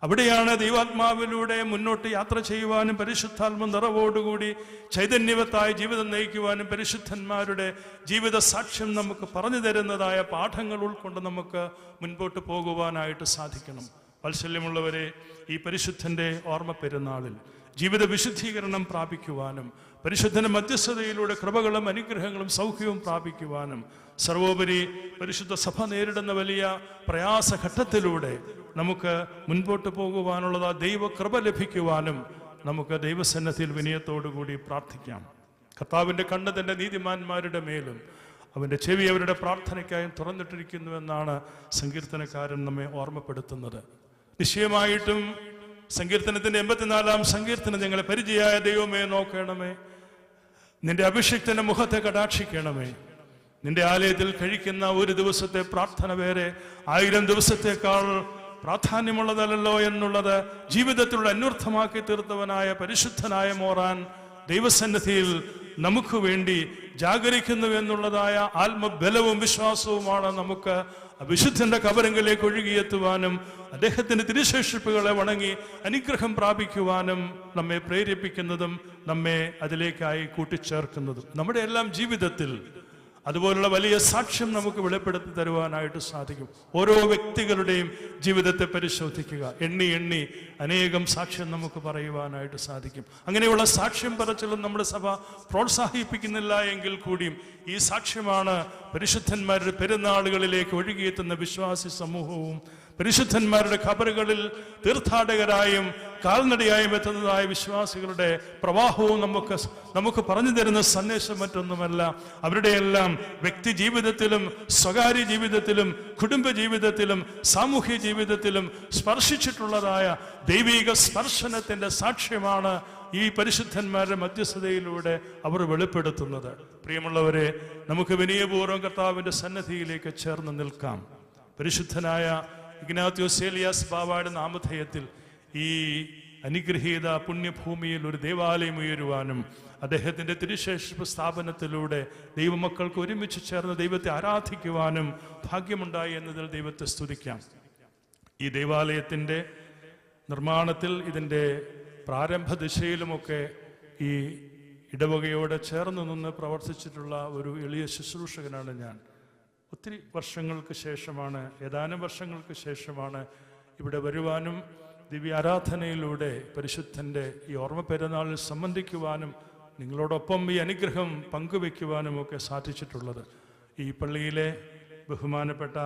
അവിടെയാണ് ദൈവാത്മാവിലൂടെ മുന്നോട്ട് യാത്ര ചെയ്യുവാനും പരിശുദ്ധാത്മ നിറവോടുകൂടി ചൈതന്യവത്തായ ജീവിതം നയിക്കുവാനും പരിശുദ്ധന്മാരുടെ ജീവിത സാക്ഷ്യം നമുക്ക് പറഞ്ഞു തരുന്നതായ പാഠങ്ങൾ ഉൾക്കൊണ്ട് നമുക്ക് മുൻപോട്ട് പോകുവാനായിട്ട് സാധിക്കണം. വാത്സല്യമുള്ളവരെ, ഈ പരിശുദ്ധന്റെ ഓർമ്മ പെരുന്നാളിൽ ജീവിത വിശുദ്ധീകരണം പ്രാപിക്കുവാനും പരിശുദ്ധന്റെ മധ്യസ്ഥതയിലൂടെ കൃപകളും അനുഗ്രഹങ്ങളും സൗഖ്യവും പ്രാപിക്കുവാനും സർവോപരി പരിശുദ്ധ സഭ നേരിടുന്ന വലിയ പ്രയാസഘട്ടത്തിലൂടെ നമുക്ക് മുൻപോട്ട് പോകുവാനുള്ളത് ദൈവകൃപ ലഭിക്കുവാനും നമുക്ക് ദൈവസന്നിധിയിൽ വിനയത്തോടുകൂടി പ്രാർത്ഥിക്കാം. കർത്താവിന്റെ കണ്ണ് തന്റെ നീതിമാന്മാരുടെ മേലും അവന്റെ ചെവി അവരുടെ പ്രാർത്ഥനയ്ക്കായും തുറന്നിട്ടിരിക്കുന്നുവെന്നാണ് സങ്കീർത്തനക്കാരൻ നമ്മെ ഓർമ്മപ്പെടുത്തുന്നത്. നിശ്ചയമായിട്ടും സങ്കീർത്തനത്തിന്റെ 84-ാം സങ്കീർത്തനം, ഞങ്ങളെ പരിചയായ ദൈവമേ നോക്കണമേ, നിന്റെ അഭിഷിക്തന്റെ മുഖത്തെ കടാക്ഷിക്കണമേ. നിന്റെ ആലയത്തിൽ കഴിക്കുന്ന ഒരു ദിവസത്തെ പ്രാർത്ഥന വേറെ 1000 ദിവസത്തേക്കാൾ പ്രാധാന്യമുള്ളതല്ലോ എന്നുള്ളത് ജീവിതത്തിലുള്ള അന്വർത്ഥമാക്കി തീർത്തവനായ പരിശുദ്ധനായ മോറാൻ ദൈവസന്നിധിയിൽ നമുക്ക് വേണ്ടി ജാഗരിക്കുന്നു എന്നുള്ളതായ ആത്മബലവും വിശ്വാസവുമാണ് നമുക്ക് വിശുദ്ധന്റെ കബറിങ്കിലേക്ക് ഒഴുകിയെത്തുവാനും അദ്ദേഹത്തിന്റെ തിരുശേഷിപ്പുകളെ വണങ്ങി അനുഗ്രഹം പ്രാപിക്കുവാനും നമ്മെ പ്രേരിപ്പിക്കുന്നതും നമ്മെ അതിലേക്കായി കൂട്ടിച്ചേർക്കുന്നതും. നമ്മുടെ എല്ലാം ജീവിതത്തിൽ അതുപോലുള്ള വലിയ സാക്ഷ്യം നമുക്ക് വെളിപ്പെടുത്തി തരുവാനായിട്ട് സാധിക്കും. ഓരോ വ്യക്തികളുടെയും ജീവിതത്തെ പരിശോധിക്കുക, എണ്ണി എണ്ണി അനേകം സാക്ഷ്യം നമുക്ക് പറയുവാനായിട്ട് സാധിക്കും. അങ്ങനെയുള്ള സാക്ഷ്യം പറച്ചിലും നമ്മുടെ സഭ പ്രോത്സാഹിപ്പിക്കുന്നില്ല എങ്കിൽ കൂടിയും ഈ സാക്ഷ്യമാണ് പരിശുദ്ധന്മാരുടെ പെരുന്നാളുകളിലേക്ക് ഒഴുകിയെത്തുന്ന വിശ്വാസി സമൂഹവും പരിശുദ്ധന്മാരുടെ ഖബറുകളിൽ തീർത്ഥാടകരായും കാൽനടയായും എത്തുന്നതായ വിശ്വാസികളുടെ പ്രവാഹവും നമുക്ക് പറഞ്ഞു തരുന്ന സന്ദേശം മറ്റൊന്നുമല്ല. അവരുടെയെല്ലാം വ്യക്തി ജീവിതത്തിലും സ്വകാര്യ ജീവിതത്തിലും കുടുംബ ജീവിതത്തിലും സാമൂഹ്യ ജീവിതത്തിലും സ്പർശിച്ചിട്ടുള്ളതായ ദൈവിക സ്പർശനത്തിന്റെ സാക്ഷ്യമാണ് ഈ പരിശുദ്ധന്മാരുടെ മധ്യസ്ഥതയിലൂടെ അവർ വെളിപ്പെടുത്തുന്നത്. പ്രിയമുള്ളവരെ, നമുക്ക് വിനയപൂർവ്വം കർത്താവിന്റെ സന്നിധിയിലേക്ക് ചേർന്ന് നിൽക്കാം. പരിശുദ്ധനായ ഇഗ്നാത്യോസ് ഏലിയാസ് ബാവയുടെ നാമധേയത്തിൽ ഈ അനുഗ്രഹീത പുണ്യഭൂമിയിൽ ഒരു ദേവാലയം ഉയരുവാനും അദ്ദേഹത്തിന്റെ തിരുശേഷിപ്പ് സ്ഥാപനത്തിലൂടെ ദൈവമക്കൾക്ക് ഒരുമിച്ച് ചേർന്ന് ദൈവത്തെ ആരാധിക്കുവാനും ഭാഗ്യമുണ്ടായി എന്നതിൽ ദൈവത്തെ സ്തുതിക്കാം. ഈ ദേവാലയത്തിന്റെ നിർമ്മാണത്തിൽ ഇതിൻ്റെ പ്രാരംഭ ദിശയിലുമൊക്കെ ഈ ഇടവകയോടെ ചേർന്ന് നിന്ന് പ്രവർത്തിച്ചിട്ടുള്ള ഒരു എളിയ ശുശ്രൂഷകനാണ് ഞാൻ. ഒത്തിരി വർഷങ്ങൾക്ക് ശേഷമാണ്, ഏതാനും വർഷങ്ങൾക്ക് ശേഷമാണ് ഇവിടെ വരുവാനും ദിവ്യാരാധനയിലൂടെ പരിശുദ്ധൻ്റെ ഈ ഓർമ്മ പെരുന്നാളിൽ സംബന്ധിക്കുവാനും നിങ്ങളോടൊപ്പം ഈ അനുഗ്രഹം പങ്കുവെക്കുവാനും ഒക്കെ സാധിച്ചിട്ടുള്ളത്. ഈ പള്ളിയിലെ ബഹുമാനപ്പെട്ട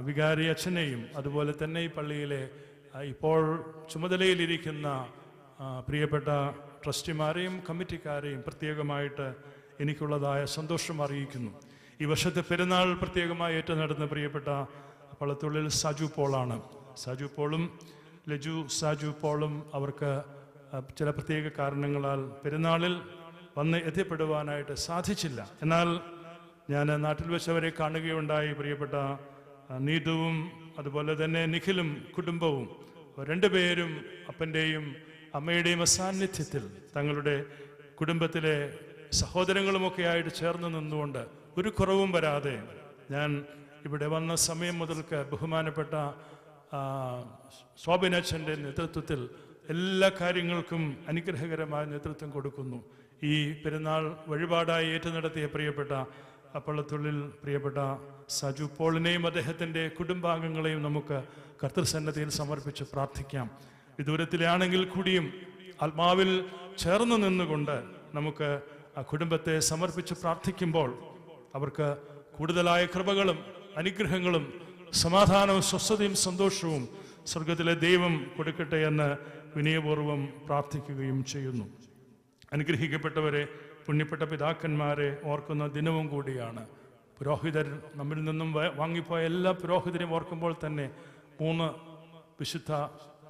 വികാരി അച്ഛനെയും അതുപോലെ തന്നെ ഈ പള്ളിയിലെ ഇപ്പോൾ ചുമതലയിലിരിക്കുന്ന പ്രിയപ്പെട്ട ട്രസ്റ്റിമാരെയും കമ്മിറ്റിക്കാരെയും പ്രത്യേകമായിട്ട് എനിക്കുള്ളതായ സന്തോഷം അറിയിക്കുന്നു. ഈ വർഷത്തെ പെരുന്നാൾ പ്രത്യേകമായി ഏറ്റെടുക്കുന്ന പ്രിയപ്പെട്ട പള്ളത്തുള്ളിൽ സാജു പോളാണ്. സാജു പോളും ലജു സാജു പോളും അവർക്ക് ചില പ്രത്യേക കാരണങ്ങളാൽ പെരുന്നാളിൽ വന്ന് എത്തിപ്പെടുവാനായിട്ട് സാധിച്ചില്ല. എന്നാൽ ഞാൻ നാട്ടിൽ വെച്ചവരെ കാണുകയുണ്ടായി. പ്രിയപ്പെട്ട നീതുവും അതുപോലെ തന്നെ നിഖിലും കുടുംബവും രണ്ടുപേരും അപ്പൻ്റെയും അമ്മയുടെയും അസാന്നിധ്യത്തിൽ തങ്ങളുടെ കുടുംബത്തിലെ സഹോദരങ്ങളുമൊക്കെ ആയിട്ട് ചേർന്ന് നിന്നുകൊണ്ട് ഒരു കുറവും വരാതെ ഞാൻ ഇവിടെ വന്ന സമയം മുതൽക്ക് ബഹുമാനപ്പെട്ട സ്വാബിനച്ഛൻ്റെ നേതൃത്വത്തിൽ എല്ലാ കാര്യങ്ങൾക്കും അനുഗ്രഹകരമായ നേതൃത്വം കൊടുക്കുന്നു. ഈ പെരുന്നാൾ വഴിപാടായി ഏറ്റെടുത്തിയ പ്രിയപ്പെട്ട പള്ളത്തുള്ളിൽ പ്രിയപ്പെട്ട സജു പോളിനെയും അദ്ദേഹത്തിൻ്റെ കുടുംബാംഗങ്ങളെയും നമുക്ക് കർത്തൃസന്നദ്ധിയിൽ സമർപ്പിച്ച് പ്രാർത്ഥിക്കാം. വിദൂരത്തിലാണെങ്കിൽ കൂടിയും ആത്മാവിൽ ചേർന്ന് നിന്നുകൊണ്ട് നമുക്ക് ആ കുടുംബത്തെ സമർപ്പിച്ച് പ്രാർത്ഥിക്കുമ്പോൾ അവർക്ക് കൂടുതലായ കൃപകളും അനുഗ്രഹങ്ങളും സമാധാനവും സ്വസ്ഥതയും സന്തോഷവും സ്വർഗത്തിലെ ദൈവം കൊടുക്കട്ടെ എന്ന് വിനയപൂർവ്വം പ്രാർത്ഥിക്കുകയും ചെയ്യുന്നു. അനുഗ്രഹിക്കപ്പെട്ടവരെ, പുണ്യപ്പെട്ട പിതാക്കന്മാരെ ഓർക്കുന്ന ദിനവും കൂടിയാണ്. പുരോഹിതർ നമ്മിൽ നിന്നും വാങ്ങിപ്പോയ എല്ലാ പുരോഹിതരെയും ഓർക്കുമ്പോൾ തന്നെ 3 വിശുദ്ധ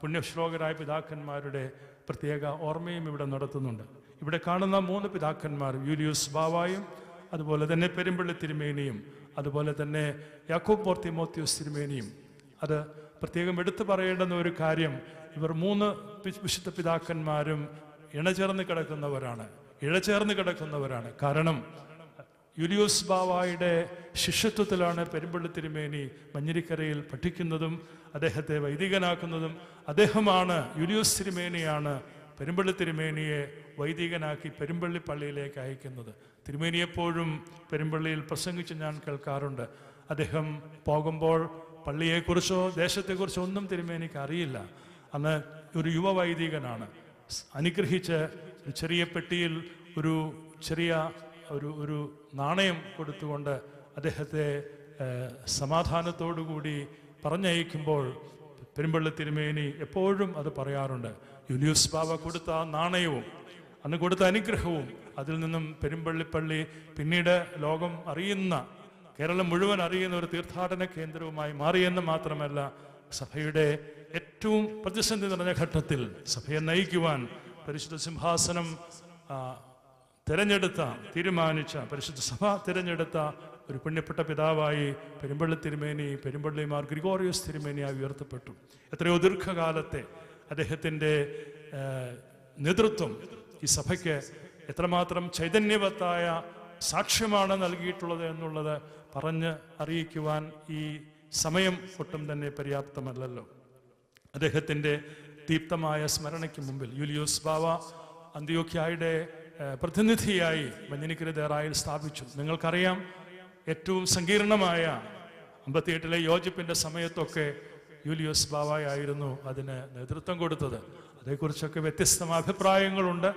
പുണ്യശ്ലോകരായ പിതാക്കന്മാരുടെ പ്രത്യേക ഓർമ്മയും ഇവിടെ നടത്തുന്നുണ്ട്. ഇവിടെ കാണുന്ന 3 പിതാക്കന്മാർ യൂലിയൂസ് ബാവായും അതുപോലെ തന്നെ പെരുമ്പള്ളി തിരുമേനിയും അതുപോലെ തന്നെ യാക്കോബ് മോർ തിമോത്തിയോസ് തിരുമേനിയും. അത് പ്രത്യേകം എടുത്തു പറയേണ്ടുന്ന ഒരു കാര്യം, ഇവർ 3 വിശുദ്ധ പിതാക്കന്മാരും ഇഴചേർന്ന് കിടക്കുന്നവരാണ്. കാരണം യൂലിയൂസ് ബാവായുടെ ശിഷ്യത്വത്തിലാണ് പെരുമ്പള്ളി തിരുമേനി മഞ്ഞരിക്കരയിൽ പഠിക്കുന്നതും അദ്ദേഹത്തെ വൈദികനാക്കുന്നതും. അദ്ദേഹമാണ്, യൂലിയൂസ് തിരുമേനിയാണ് പെരുമ്പള്ളി തിരുമേനിയെ വൈദികനാക്കി പെരുമ്പള്ളി പള്ളിയിലേക്ക് അയക്കുന്നത്. തിരുമേനി എപ്പോഴും പെരുമ്പള്ളിയിൽ പ്രസംഗിച്ച് ഞാൻ കേൾക്കാറുണ്ട്. അദ്ദേഹം പോകുമ്പോൾ പള്ളിയെക്കുറിച്ചോ ദേശത്തെക്കുറിച്ചോ ഒന്നും തിരുമേനിക്ക് അറിയില്ല. അന്ന് ഒരു യുവ വൈദികനാണ്. അനുഗ്രഹിച്ച് ചെറിയ പെട്ടിയിൽ ഒരു ചെറിയ ഒരു നാണയം കൊടുത്തുകൊണ്ട് അദ്ദേഹത്തെ സമാധാനത്തോടുകൂടി പറഞ്ഞയക്കുമ്പോൾ പെരുമ്പള്ളി തിരുമേനി എപ്പോഴും അത് പറയാറുണ്ട്. യൂലിയൂസ് ബാവ കൊടുത്ത ആ നാണയവും അന്ന് കൊടുത്ത അനുഗ്രഹവും അതിൽ നിന്നും പെരുമ്പള്ളിപ്പള്ളി പിന്നീട് ലോകം അറിയുന്ന, കേരളം മുഴുവൻ അറിയുന്ന ഒരു തീർത്ഥാടന കേന്ദ്രവുമായി മാറിയെന്ന് മാത്രമല്ല, സഭയുടെ ഏറ്റവും പ്രതിസന്ധി നിറഞ്ഞ ഘട്ടത്തിൽ സഭയെ നയിക്കുവാൻ പരിശുദ്ധ സിംഹാസനം തീരുമാനിച്ച പരിശുദ്ധ സഭ തിരഞ്ഞെടുത്ത ഒരു പുണ്യപ്പെട്ട പിതാവായി പെരുമ്പള്ളി തിരുമേനി, പെരുമ്പള്ളി മാർ ഗ്രിഗോറിയോസ് തിരുമേനിയായി ഉയർത്തപ്പെട്ടു. എത്രയോ ദീർഘകാലത്തെ അദ്ദേഹത്തിൻ്റെ നേതൃത്വം ഈ സഭയ്ക്ക് എത്രമാത്രം ചൈതന്യവത്തായ സാക്ഷ്യമാണ് നൽകിയിട്ടുള്ളത് എന്നുള്ളത് പറഞ്ഞ് അറിയിക്കുവാൻ ഈ സമയം ഒട്ടും തന്നെ പര്യാപ്തമല്ലല്ലോ. അദ്ദേഹത്തിൻ്റെ ദീപ്തമായ സ്മരണയ്ക്ക് മുമ്പിൽ യൂലിയൂസ് ബാവ അന്ത്യോക്യായുടെ പ്രതിനിധിയായി മഞ്ഞനിക്കര ദേറായിൽ സ്ഥാപിച്ചു. നിങ്ങൾക്കറിയാം, ഏറ്റവും സങ്കീർണമായ 58 യോജിപ്പിൻ്റെ സമയത്തൊക്കെ യൂലിയോസ് ബാവായായിരുന്നു അതിന് നേതൃത്വം കൊടുത്തത്. അതേക്കുറിച്ചൊക്കെ വ്യത്യസ്തമായ അഭിപ്രായങ്ങളുണ്ട്.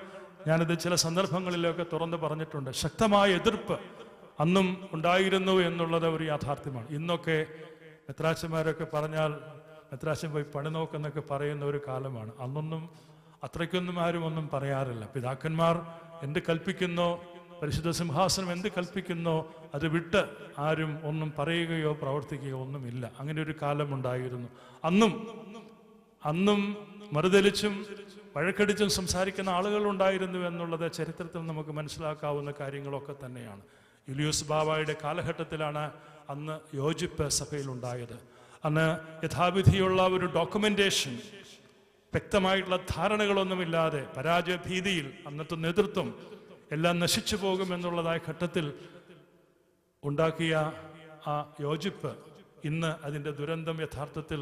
ഞാനത് ചില സന്ദർഭങ്ങളിലൊക്കെ തുറന്ന് പറഞ്ഞിട്ടുണ്ട്. ശക്തമായ എതിർപ്പ് അന്നും ഉണ്ടായിരുന്നു എന്നുള്ളത് ഒരു യാഥാർത്ഥ്യമാണ്. ഇന്നൊക്കെ മെത്രാച്ചന്മാരൊക്കെ പറഞ്ഞാൽ മെത്രാച്ചൻ പോയി പണി നോക്കെന്നൊക്കെ പറയുന്ന ഒരു കാലമാണ്. അന്നൊന്നും അത്രയ്ക്കൊന്നും ആരും ഒന്നും പറയാറില്ല. പിതാക്കന്മാർ എന്ത് കൽപ്പിക്കുന്നോ, പരിശുദ്ധ സിംഹാസനം എന്ത് കൽപ്പിക്കുന്നോ അത് വിട്ട് ആരും ഒന്നും പറയുകയോ പ്രവർത്തിക്കുകയോ ഒന്നുമില്ല. അങ്ങനെ ഒരു കാലമുണ്ടായിരുന്നു. അന്നും മറുതലിച്ചും വഴക്കടിച്ചും സംസാരിക്കുന്ന ആളുകളുണ്ടായിരുന്നു എന്നുള്ളത് ചരിത്രത്തിൽ നമുക്ക് മനസ്സിലാക്കാവുന്ന കാര്യങ്ങളൊക്കെ തന്നെയാണ്. യൂലിയോസ് ബാവായുടെ കാലഘട്ടത്തിലാണ് അന്ന് യോജിപ്പ് സഭയിലുണ്ടായത്. അന്ന് യഥാവിധിയുള്ള ഒരു ഡോക്യുമെന്റേഷൻ, വ്യക്തമായിട്ടുള്ള ധാരണകളൊന്നുമില്ലാതെ പരാജയ ഭീതിയിൽ അന്നത്തെ നേതൃത്വം എല്ലാം നശിച്ചു പോകുമെന്നുള്ളതായ ഘട്ടത്തിൽ ഉണ്ടാക്കിയ ആ യോജിപ്പ് ഇന്ന് അതിൻ്റെ ദുരന്തം യഥാർത്ഥത്തിൽ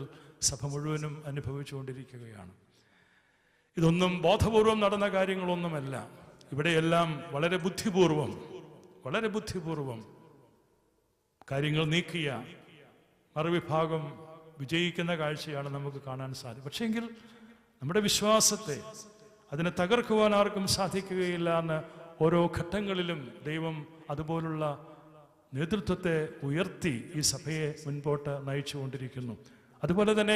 സഭ മുഴുവനും അനുഭവിച്ചുകൊണ്ടിരിക്കുകയാണ്. ഇതൊന്നും ബോധപൂർവം നടന്ന കാര്യങ്ങളൊന്നുമല്ല. ഇവിടെയെല്ലാം വളരെ ബുദ്ധിപൂർവം കാര്യങ്ങൾ നീക്കിയ മറുവിഭാഗം വിജയിക്കുന്ന കാഴ്ചയാണ് നമുക്ക് കാണാൻ സാധിക്കും. പക്ഷേങ്കിൽ നമ്മുടെ വിശ്വാസത്തെ അതിനെ തകർക്കുവാൻ ആർക്കും സാധിക്കുകയില്ല എന്ന് ഓരോ ഘട്ടങ്ങളിലും ദൈവം അതുപോലുള്ള നേതൃത്വത്തെ ഉയർത്തി ഈ സഭയെ മുൻപോട്ട് നയിച്ചുകൊണ്ടിരിക്കുന്നു. അതുപോലെ തന്നെ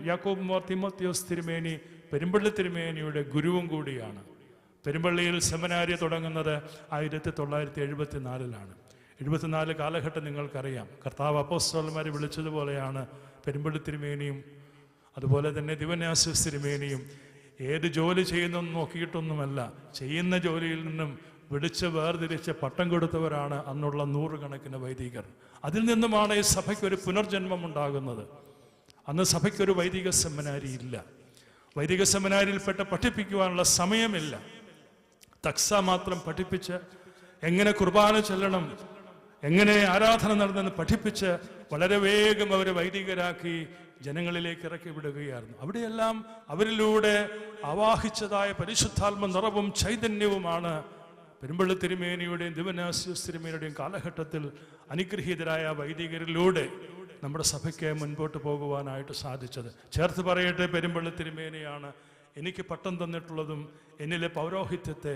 യാക്കോബ് മോർ തിമോത്തിയോസ് തിരുമേനി പെരുമ്പള്ളി തിരുമേനിയുടെ ഗുരുവും കൂടിയാണ്. പെരുമ്പള്ളിയിൽ സെമിനാരി തുടങ്ങുന്നത് 1974 74 കാലഘട്ടം നിങ്ങൾക്കറിയാം. കർത്താവ് അപ്പോസ്തലന്മാരെ വിളിച്ചതുപോലെയാണ് പെരുമ്പള്ളി തിരുമേനിയും അതുപോലെ തന്നെ ദിവന്യാസ്യോസ് തിരുമേനിയും ഏത് ജോലി ചെയ്യുന്നെന്ന് നോക്കിയിട്ടൊന്നുമല്ല, ചെയ്യുന്ന ജോലിയിൽ നിന്നും വിളിച്ച് വേർതിരിച്ച് പട്ടം കൊടുത്തവരാണ് അന്നുള്ള 100 കണക്കിന് വൈദികർ. അതിൽ നിന്നുമാണ് ഈ സഭയ്ക്കൊരു പുനർജന്മം ഉണ്ടാകുന്നത്. അന്ന് സഭയ്ക്കൊരു വൈദിക സെമിനാരി ഇല്ല. വൈദിക സെമിനാരിയിൽപ്പെട്ട പഠിപ്പിക്കുവാനുള്ള സമയമില്ല. തക്സ മാത്രം പഠിപ്പിച്ച് എങ്ങനെ കുർബാന ചൊല്ലണം, എങ്ങനെ ആരാധന നടന്നെന്ന് പഠിപ്പിച്ച് വളരെ വേഗം അവരെ വൈദികരാക്കി ജനങ്ങളിലേക്ക് ഇറക്കി വിടുകയായിരുന്നു. അവിടെയെല്ലാം അവരിലൂടെ ആവാഹിച്ചതായ പരിശുദ്ധാത്മ നിറവും ചൈതന്യവുമാണ് പെരുമ്പള്ളി തിരുമേനിയുടെയും ദിവന്യാസ്യോസ് തിരുമേനിയുടെയും കാലഘട്ടത്തിൽ അനുഗ്രഹീതരായ വൈദികരിലൂടെ നമ്മുടെ സഭയ്ക്ക് മുൻപോട്ട് പോകുവാനായിട്ട് സാധിച്ചത്. ചേർത്ത് പറയട്ടെ, പെരുമ്പള്ളി തിരുമേനിയാണ് എനിക്ക് പട്ടം തന്നിട്ടുള്ളതും എന്നിലെ പൗരോഹിത്യത്തെ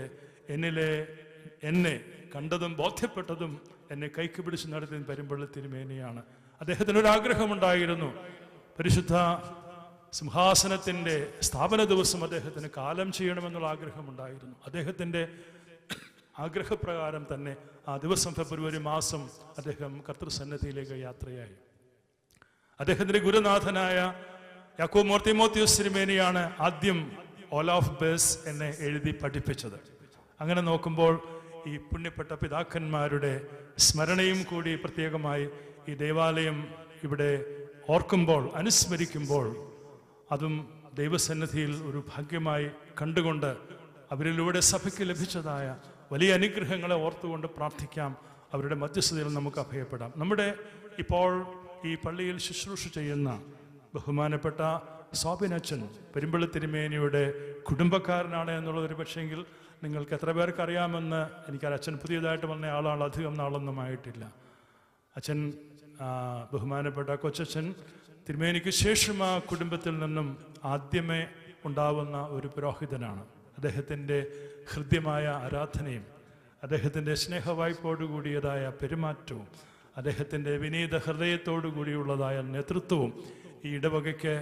എന്നെ കണ്ടതും ബോധ്യപ്പെട്ടതും എന്നെ കൈക്ക് പിടിച്ച് നടത്തിയതും പെരുമ്പള്ളി തിരുമേനിയാണ്. അദ്ദേഹത്തിനൊരാഗ്രഹമുണ്ടായിരുന്നു. പരിശുദ്ധ സിംഹാസനത്തിൻ്റെ സ്ഥാപന ദിവസം അദ്ദേഹത്തിന് കാലം ചെയ്യണമെന്നുള്ള ആഗ്രഹമുണ്ടായിരുന്നു. അദ്ദേഹത്തിൻ്റെ ആഗ്രഹപ്രകാരം തന്നെ ആ ദിവസം ഫെബ്രുവരി മാസം അദ്ദേഹം കർത്തൃസന്നിധിയിലേക്ക് യാത്രയായി. അദ്ദേഹത്തിൻ്റെ ഗുരുനാഥനായ യാക്കോബ് മോർ തിമോത്തിയോസ് തിരുമേനിയാണ് ആദ്യം ഓലാഫ് ബേസ് എന്നെ എഴുതി പഠിപ്പിച്ചത്. അങ്ങനെ നോക്കുമ്പോൾ ഈ പുണ്യപ്പെട്ട പിതാക്കന്മാരുടെ സ്മരണയും കൂടി പ്രത്യേകമായി ഈ ദേവാലയം ഇവിടെ ഓർക്കുമ്പോൾ, അനുസ്മരിക്കുമ്പോൾ, അതും ദൈവസന്നിധിയിൽ ഒരു ഭാഗ്യമായി കണ്ടുകൊണ്ട് അവരിലൂടെ സഭയ്ക്ക് ലഭിച്ചതായ വലിയ അനുഗ്രഹങ്ങളെ ഓർത്തുകൊണ്ട് പ്രാർത്ഥിക്കാം. അവരുടെ മധ്യസ്ഥതയിൽ നമുക്ക് അഭയപ്പെടാം. നമ്മുടെ ഇപ്പോൾ ഈ പള്ളിയിൽ ശുശ്രൂഷ ചെയ്യുന്ന ബഹുമാനപ്പെട്ട സോബിനച്ചൻ പെരുമ്പള്ളി തിരുമേനിയുടെ കുടുംബക്കാരനാണ് എന്നുള്ളതൊരു പക്ഷേങ്കിൽ നിങ്ങൾക്ക് എത്ര പേർക്ക് അറിയാമെന്ന് എനിക്കറിയാം. അച്ഛൻ പുതിയതായിട്ട് വന്ന ആളാണ്, അധികം നാളൊന്നും ആയിട്ടില്ല. അച്ഛൻ ബഹുമാനപ്പെട്ട കൊച്ചച്ഛൻ തിരുമേനിക്ക് ശേഷം ആ കുടുംബത്തിൽ നിന്നും ആദ്യമേ ഉണ്ടാവുന്ന ഒരു പുരോഹിതനാണ്. അദ്ദേഹത്തിൻ്റെ ഹൃദ്യമായ ആരാധനയും അദ്ദേഹത്തിൻ്റെ സ്നേഹവായ്പോടുകൂടിയതായ പെരുമാറ്റവും അദ്ദേഹത്തിൻ്റെ വിനീത ഹൃദയത്തോടു കൂടിയുള്ളതായ നേതൃത്വവും ഈ ഇടവകയ്ക്ക്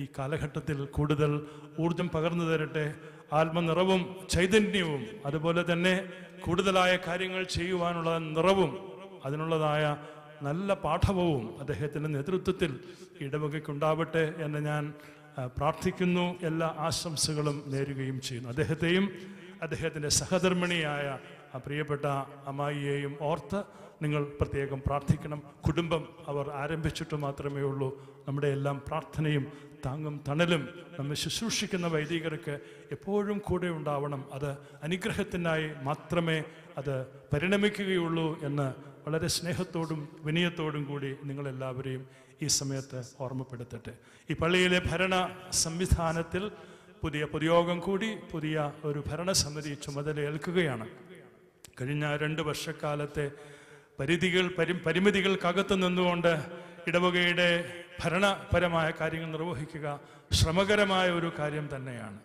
ഈ കാലഘട്ടത്തിൽ കൂടുതൽ ഊർജം പകർന്നു തരട്ടെ. ആത്മനിറവും ചൈതന്യവും അതുപോലെ തന്നെ കൂടുതലായ കാര്യങ്ങൾ ചെയ്യുവാനുള്ള നിറവും അതിനുള്ളതായ നല്ല പാഠവും അദ്ദേഹത്തിൻ്റെ നേതൃത്വത്തിൽ ഇടവകയ്ക്കുണ്ടാവട്ടെ എന്ന് ഞാൻ പ്രാർത്ഥിക്കുന്നു. എല്ലാ ആശംസകളും നേരുകയും ചെയ്യുന്നു. അദ്ദേഹത്തെയും അദ്ദേഹത്തിൻ്റെ സഹധർമ്മിണിയായ ആ പ്രിയപ്പെട്ട അമ്മായിയെയും ഓർത്ത് നിങ്ങൾ പ്രത്യേകം പ്രാർത്ഥിക്കണം. കുടുംബം അവർ ആരംഭിച്ചിട്ട് മാത്രമേ ഉള്ളൂ. നമ്മുടെ എല്ലാം പ്രാർത്ഥനയും താങ്ങും തണലും നമ്മെ ശുശ്രൂഷിക്കുന്ന വൈദികർക്ക് എപ്പോഴും കൂടെ ഉണ്ടാവണം. അത് അനുഗ്രഹത്തിനായി മാത്രമേ അത് പരിണമിക്കുകയുള്ളൂ എന്ന് വളരെ സ്നേഹത്തോടും വിനയത്തോടും കൂടി നിങ്ങളെല്ലാവരെയും ഈ സമയത്ത് ഓർമ്മപ്പെടുത്തട്ടെ. ഈ പള്ളിയിലെ ഭരണ സംവിധാനത്തിൽ പുതിയ പൊതുയോഗം കൂടി പുതിയ ഒരു ഭരണസമിതി ചുമതലയേൽക്കുകയാണ്. കഴിഞ്ഞ 2 വർഷക്കാലത്തെ പരിമിതികൾക്കകത്ത് നിന്നുകൊണ്ട് ഇടവകയുടെ ഭരണപരമായ കാര്യങ്ങൾ നിർവഹിക്കുക ശ്രമകരമായ ഒരു കാര്യം തന്നെയാണ്.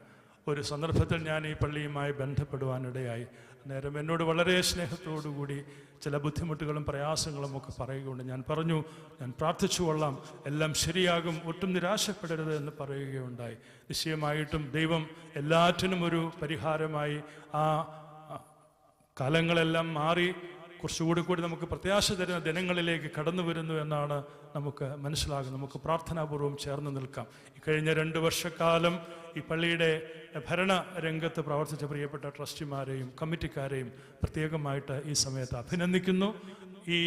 ഒരു സന്ദർഭത്തിൽ ഞാൻ ഈ പള്ളിയുമായി ബന്ധപ്പെടുവാനിടയായി. നേരം എന്നോട് വളരെ സ്നേഹത്തോടുകൂടി ചില ബുദ്ധിമുട്ടുകളും പ്രയാസങ്ങളും ഒക്കെ പറയുകയുണ്ട്. ഞാൻ പറഞ്ഞു, ഞാൻ പ്രാർത്ഥിച്ചു കൊള്ളാം, എല്ലാം ശരിയാകും, ഒട്ടും നിരാശപ്പെടരുത് എന്ന് പറയുകയുണ്ടായി. നിശ്ചയമായിട്ടും ദൈവം എല്ലാറ്റിനും ഒരു പരിഹാരമായി ആ കാലങ്ങളെല്ലാം മാറി കുറച്ചുകൂടി നമുക്ക് പ്രത്യാശ തരുന്ന ദിനങ്ങളിലേക്ക് കടന്നു വരുന്നു എന്നാണ് നമുക്ക് മനസ്സിലാകുന്നത്. നമുക്ക് പ്രാർത്ഥനാപൂർവ്വം ചേർന്ന് നിൽക്കാം. ഈ കഴിഞ്ഞ 2 വർഷക്കാലം ഈ പള്ളിയുടെ ഭരണ രംഗത്ത് പ്രവർത്തിച്ച പ്രിയപ്പെട്ട ട്രസ്റ്റിമാരെയും കമ്മിറ്റിക്കാരെയും പ്രത്യേകമായിട്ട് ഈ സമയത്ത് അഭിനന്ദിക്കുന്നു. ഈ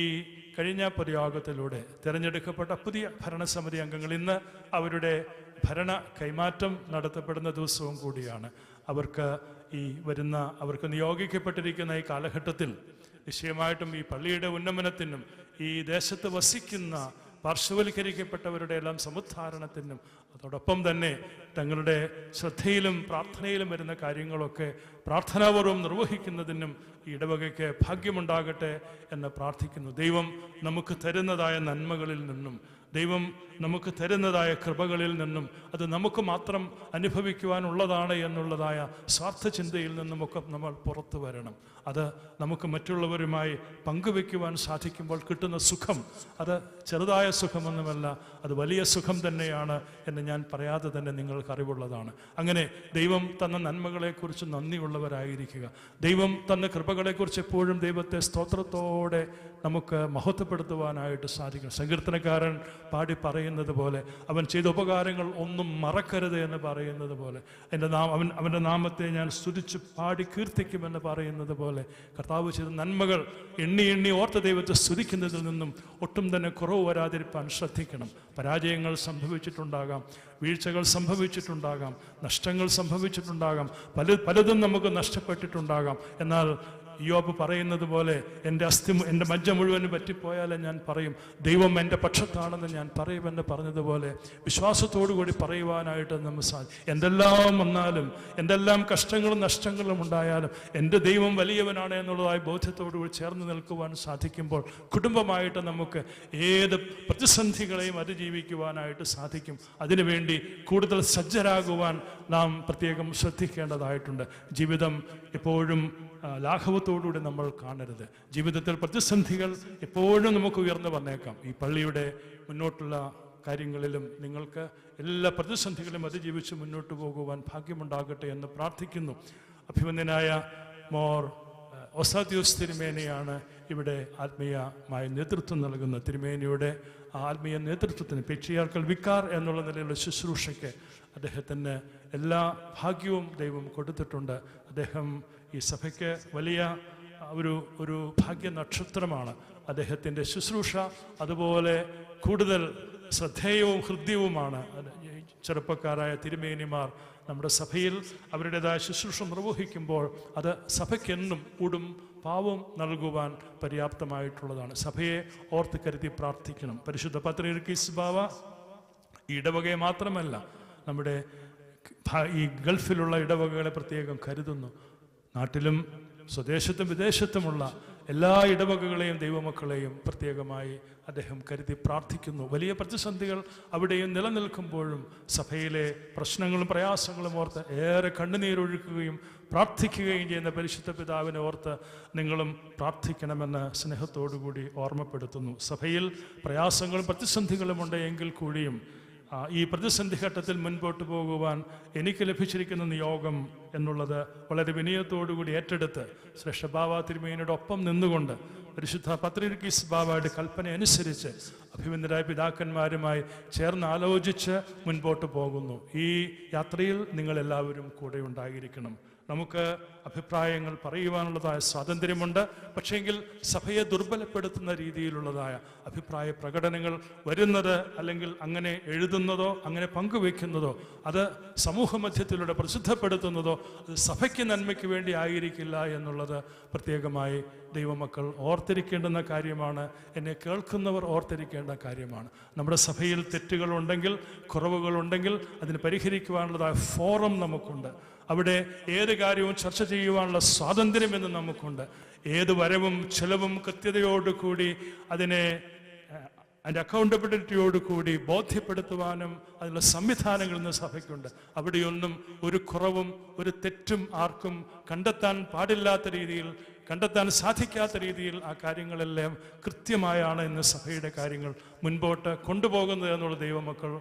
കഴിഞ്ഞ പൊതുയോഗത്തിലൂടെ തിരഞ്ഞെടുക്കപ്പെട്ട പുതിയ ഭരണസമിതി അംഗങ്ങൾ ഇന്ന് അവരുടെ ഭരണ കൈമാറ്റം നടത്തപ്പെടുന്ന ദിവസവും കൂടിയാണ്. അവർക്ക് നിയോഗിക്കപ്പെട്ടിരിക്കുന്ന ഈ കാലഘട്ടത്തിൽ നിശ്ചയമായിട്ടും ഈ പള്ളിയുടെ ഉന്നമനത്തിനും ഈ ദേശത്ത് വസിക്കുന്ന പാർശ്വവൽക്കരിക്കപ്പെട്ടവരുടെ എല്ലാം സമുദ്ധാരണത്തിനും അതോടൊപ്പം തന്നെ തങ്ങളുടെ ശ്രദ്ധയിലും പ്രാർത്ഥനയിലും വരുന്ന കാര്യങ്ങളൊക്കെ പ്രാർത്ഥനാപൂർവ്വം നിർവഹിക്കുന്നതിനും ഈ ഇടവകയ്ക്ക് ഭാഗ്യമുണ്ടാകട്ടെ എന്ന് പ്രാർത്ഥിക്കുന്നു. ദൈവം നമുക്ക് തരുന്നതായ നന്മകളിൽ നിന്നും, ദൈവം നമുക്ക് തരുന്നതായ കൃപകളിൽ നിന്നും അത് നമുക്ക് മാത്രം അനുഭവിക്കുവാനുള്ളതാണ് എന്നുള്ളതായ സ്വാർത്ഥ ചിന്തയിൽ നിന്നുമൊക്കെ നമ്മൾ പുറത്തു വരണം. അത് നമുക്ക് മറ്റുള്ളവരുമായി പങ്കുവെക്കുവാൻ സാധിക്കുമ്പോൾ കിട്ടുന്ന സുഖം അത് ചെറുതായ സുഖമൊന്നുമല്ല, അത് വലിയ സുഖം തന്നെയാണ് എന്ന് ഞാൻ പറയാതെ തന്നെ നിങ്ങൾക്ക് അറിവുള്ളതാണ്. അങ്ങനെ ദൈവം തന്ന നന്മകളെക്കുറിച്ച് നന്ദിയുള്ളവരായിരിക്കുക. ദൈവം തന്ന കൃപകളെക്കുറിച്ച് എപ്പോഴും ദൈവത്തെ സ്തോത്രത്തോടെ നമുക്ക് മഹത്വപ്പെടുത്തുവാനായിട്ട് സാധിക്കണം. സങ്കീർത്തനക്കാരൻ പാടി പറയുന്നത് പോലെ, അവൻ ചെയ്ത ഉപകാരങ്ങൾ ഒന്നും മറക്കരുത് എന്ന് പറയുന്നത് പോലെ, അവൻ്റെ നാമത്തെ ഞാൻ സ്തുതിച്ച് പാടി കീർത്തിക്കുമെന്ന് പറയുന്നത് പോലെ, കർത്താവ് ചെയ്ത നന്മകൾ എണ്ണി ഓർത്ത ദൈവത്തെ സ്തുതിക്കുന്നതിൽ നിന്നും ഒട്ടും തന്നെ കുറവ് വരാതിരിക്കാൻ ശ്രദ്ധിക്കണം. പരാജയങ്ങൾ സംഭവിച്ചിട്ടുണ്ടാകാം, വീഴ്ചകൾ സംഭവിച്ചിട്ടുണ്ടാകാം, നഷ്ടങ്ങൾ സംഭവിച്ചിട്ടുണ്ടാകാം, പലതും നമുക്ക് നഷ്ടപ്പെട്ടിട്ടുണ്ടാകാം. എന്നാൽ യോബ് പറയുന്നത് പോലെ, എൻ്റെ മജ്ജ മുഴുവനും പറ്റിപ്പോയാലേ ഞാൻ പറയും ദൈവം എൻ്റെ പക്ഷത്താണെന്ന് ഞാൻ പറയുമെന്ന് പറഞ്ഞതുപോലെ വിശ്വാസത്തോടുകൂടി പറയുവാനായിട്ട് നമ്മൾ എന്തെല്ലാം വന്നാലും, എന്തെല്ലാം കഷ്ടങ്ങളും നഷ്ടങ്ങളും ഉണ്ടായാലും എൻ്റെ ദൈവം വലിയവനാണ് എന്നുള്ളതായ ബോധ്യത്തോടുകൂടി ചേർന്ന് നിൽക്കുവാൻ സാധിക്കുമ്പോൾ കുടുംബമായിട്ട് നമുക്ക് ഏത് പ്രതിസന്ധികളെയും അതിജീവിക്കുവാനായിട്ട് സാധിക്കും. അതിനുവേണ്ടി കൂടുതൽ സജ്ജരാകുവാൻ നാം പ്രത്യേകം ശ്രദ്ധിക്കേണ്ടതായിട്ടുണ്ട്. ജീവിതം എപ്പോഴും ലാഘവത്തോടുകൂടി നമ്മൾ കാണരുത്. ജീവിതത്തിൽ പ്രതിസന്ധികൾ എപ്പോഴും നമുക്ക് ഉയർന്നു വന്നേക്കാം. ഈ പള്ളിയുടെ മുന്നോട്ടുള്ള കാര്യങ്ങളിലും നിങ്ങൾക്ക് എല്ലാ പ്രതിസന്ധികളും അതിജീവിച്ച് മുന്നോട്ട് പോകുവാൻ ഭാഗ്യമുണ്ടാകട്ടെ എന്ന് പ്രാർത്ഥിക്കുന്നു. അഭിമന്യനായ മോർ ഒസാത്യോസ് തിരുമേനിയാണ് ഇവിടെ ആത്മീയമായ നേതൃത്വം നൽകുന്ന. തിരുമേനിയുടെ ആത്മീയ നേതൃത്വത്തിന് പേട്രിയാർക്കൽ വിക്കാർ എന്നുള്ള നിലയിലുള്ള ശുശ്രൂഷയ്ക്ക് അദ്ദേഹത്തിന് എല്ലാ ഭാഗ്യവും ദൈവം കൊടുത്തിട്ടുണ്ട്. അദ്ദേഹം ഈ സഭയ്ക്ക് വലിയ ഒരു ഭാഗ്യ നക്ഷത്രമാണ്. അദ്ദേഹത്തിൻ്റെ ശുശ്രൂഷ അതുപോലെ കൂടുതൽ ശ്രദ്ധേയവും ഹൃദ്യവുമാണ്. ചെറുപ്പക്കാരായ തിരുമേനിമാർ നമ്മുടെ സഭയിൽ അവരുടേതായ ശുശ്രൂഷ നിർവഹിക്കുമ്പോൾ അത് സഭയ്ക്കെന്നും കൂടും പാവം നൽകുവാൻ പര്യാപ്തമായിട്ടുള്ളതാണ്. സഭയെ ഓർത്ത് കരുതി പ്രാർത്ഥിക്കണം. പരിശുദ്ധ പത്രീർക്കീസ് ബാവ ഈ ഇടവകയെ മാത്രമല്ല നമ്മുടെ ഈ ഗൾഫിലുള്ള ഇടവകകളെ പ്രത്യേകം കരുതുന്നു. നാട്ടിലും സ്വദേശത്തും വിദേശത്തുമുള്ള എല്ലാ ഇടവകകളെയും ദൈവമക്കളെയും പ്രത്യേകമായി അദ്ദേഹം കരുതി പ്രാർത്ഥിക്കുന്നു. വലിയ പ്രതിസന്ധികൾ അവിടെയും നിലനിൽക്കുമ്പോഴും സഭയിലെ പ്രശ്നങ്ങളും പ്രയാസങ്ങളും ഓർത്ത് ഏറെ കണ്ണുനീരൊഴുക്കുകയും പ്രാർത്ഥിക്കുകയും ചെയ്യുന്ന പരിശുദ്ധ പിതാവിനെ ഓർത്ത് നിങ്ങളും പ്രാർത്ഥിക്കണമെന്ന് സ്നേഹത്തോടുകൂടി ഓർമ്മപ്പെടുത്തുന്നു. സഭയിൽ പ്രയാസങ്ങളും പ്രതിസന്ധികളും ഉണ്ട് എങ്കിൽ കൂടിയും ഈ പ്രതിസന്ധി ഘട്ടത്തിൽ മുൻപോട്ട് പോകുവാൻ എനിക്ക് ലഭിച്ചിരിക്കുന്ന നിയോഗം എന്നുള്ളത് വളരെ വിനയത്തോടുകൂടി ഏറ്റെടുത്ത് ശ്രേഷ്ഠ ബാവ തിരുമേനിയുടെ ഒപ്പം നിന്നുകൊണ്ട് പരിശുദ്ധ പത്രീർക്കീസ് ബാവയുടെ കൽപ്പന അനുസരിച്ച് അഭിമന്യരായ പിതാക്കന്മാരുമായി ചേർന്ന് ആലോചിച്ച് മുൻപോട്ട് പോകുന്നു. ഈ യാത്രയിൽ നിങ്ങളെല്ലാവരും കൂടെ ഉണ്ടായിരിക്കണം. നമുക്ക് അഭിപ്രായങ്ങൾ പറയുവാനുള്ളതായ സ്വാതന്ത്ര്യമുണ്ട്. പക്ഷേങ്കിൽ സഭയെ ദുർബലപ്പെടുത്തുന്ന രീതിയിലുള്ളതായ അഭിപ്രായ പ്രകടനങ്ങൾ വരുന്നത്, അല്ലെങ്കിൽ അങ്ങനെ എഴുതുന്നതോ അങ്ങനെ പങ്കുവെക്കുന്നതോ, അത് സമൂഹ മധ്യത്തിലൂടെ പ്രസിദ്ധപ്പെടുത്തുന്നതോ അത് സഭയ്ക്ക് നന്മയ്ക്ക് വേണ്ടി ആയിരിക്കില്ല എന്നുള്ളത് പ്രത്യേകമായി ദൈവമക്കൾ ഓർത്തിരിക്കേണ്ടുന്ന കാര്യമാണ്. എന്നെ കേൾക്കുന്നവർ ഓർത്തിരിക്കേണ്ട കാര്യമാണ്. നമ്മുടെ സഭയിൽ തെറ്റുകളുണ്ടെങ്കിൽ, കുറവുകളുണ്ടെങ്കിൽ അതിന് പരിഹരിക്കുവാനുള്ളതായ ഫോറം നമുക്കുണ്ട്. അവിടെ ഏത് കാര്യവും ചർച്ച ചെയ്യുവാനുള്ള സ്വാതന്ത്ര്യം എന്ന് നമുക്കുണ്ട്. ഏത് വരവും ചെലവും കൃത്യതയോടുകൂടി അതിൻ്റെ അക്കൗണ്ടബിലിറ്റിയോടുകൂടി ബോധ്യപ്പെടുത്തുവാനും അതിനുള്ള സംവിധാനങ്ങൾ ഇന്ന് സഭയ്ക്കുണ്ട്. അവിടെയൊന്നും ഒരു കുറവും ഒരു തെറ്റും ആർക്കും കണ്ടെത്താൻ പാടില്ലാത്ത രീതിയിൽ, കണ്ടെത്താൻ സാധിക്കാത്ത രീതിയിൽ ആ കാര്യങ്ങളെല്ലാം കൃത്യമായാണ് ഇന്ന് സഭയുടെ കാര്യങ്ങൾ മുൻപോട്ട് കൊണ്ടുപോകുന്നത് എന്നുള്ള ദൈവമക്കൾ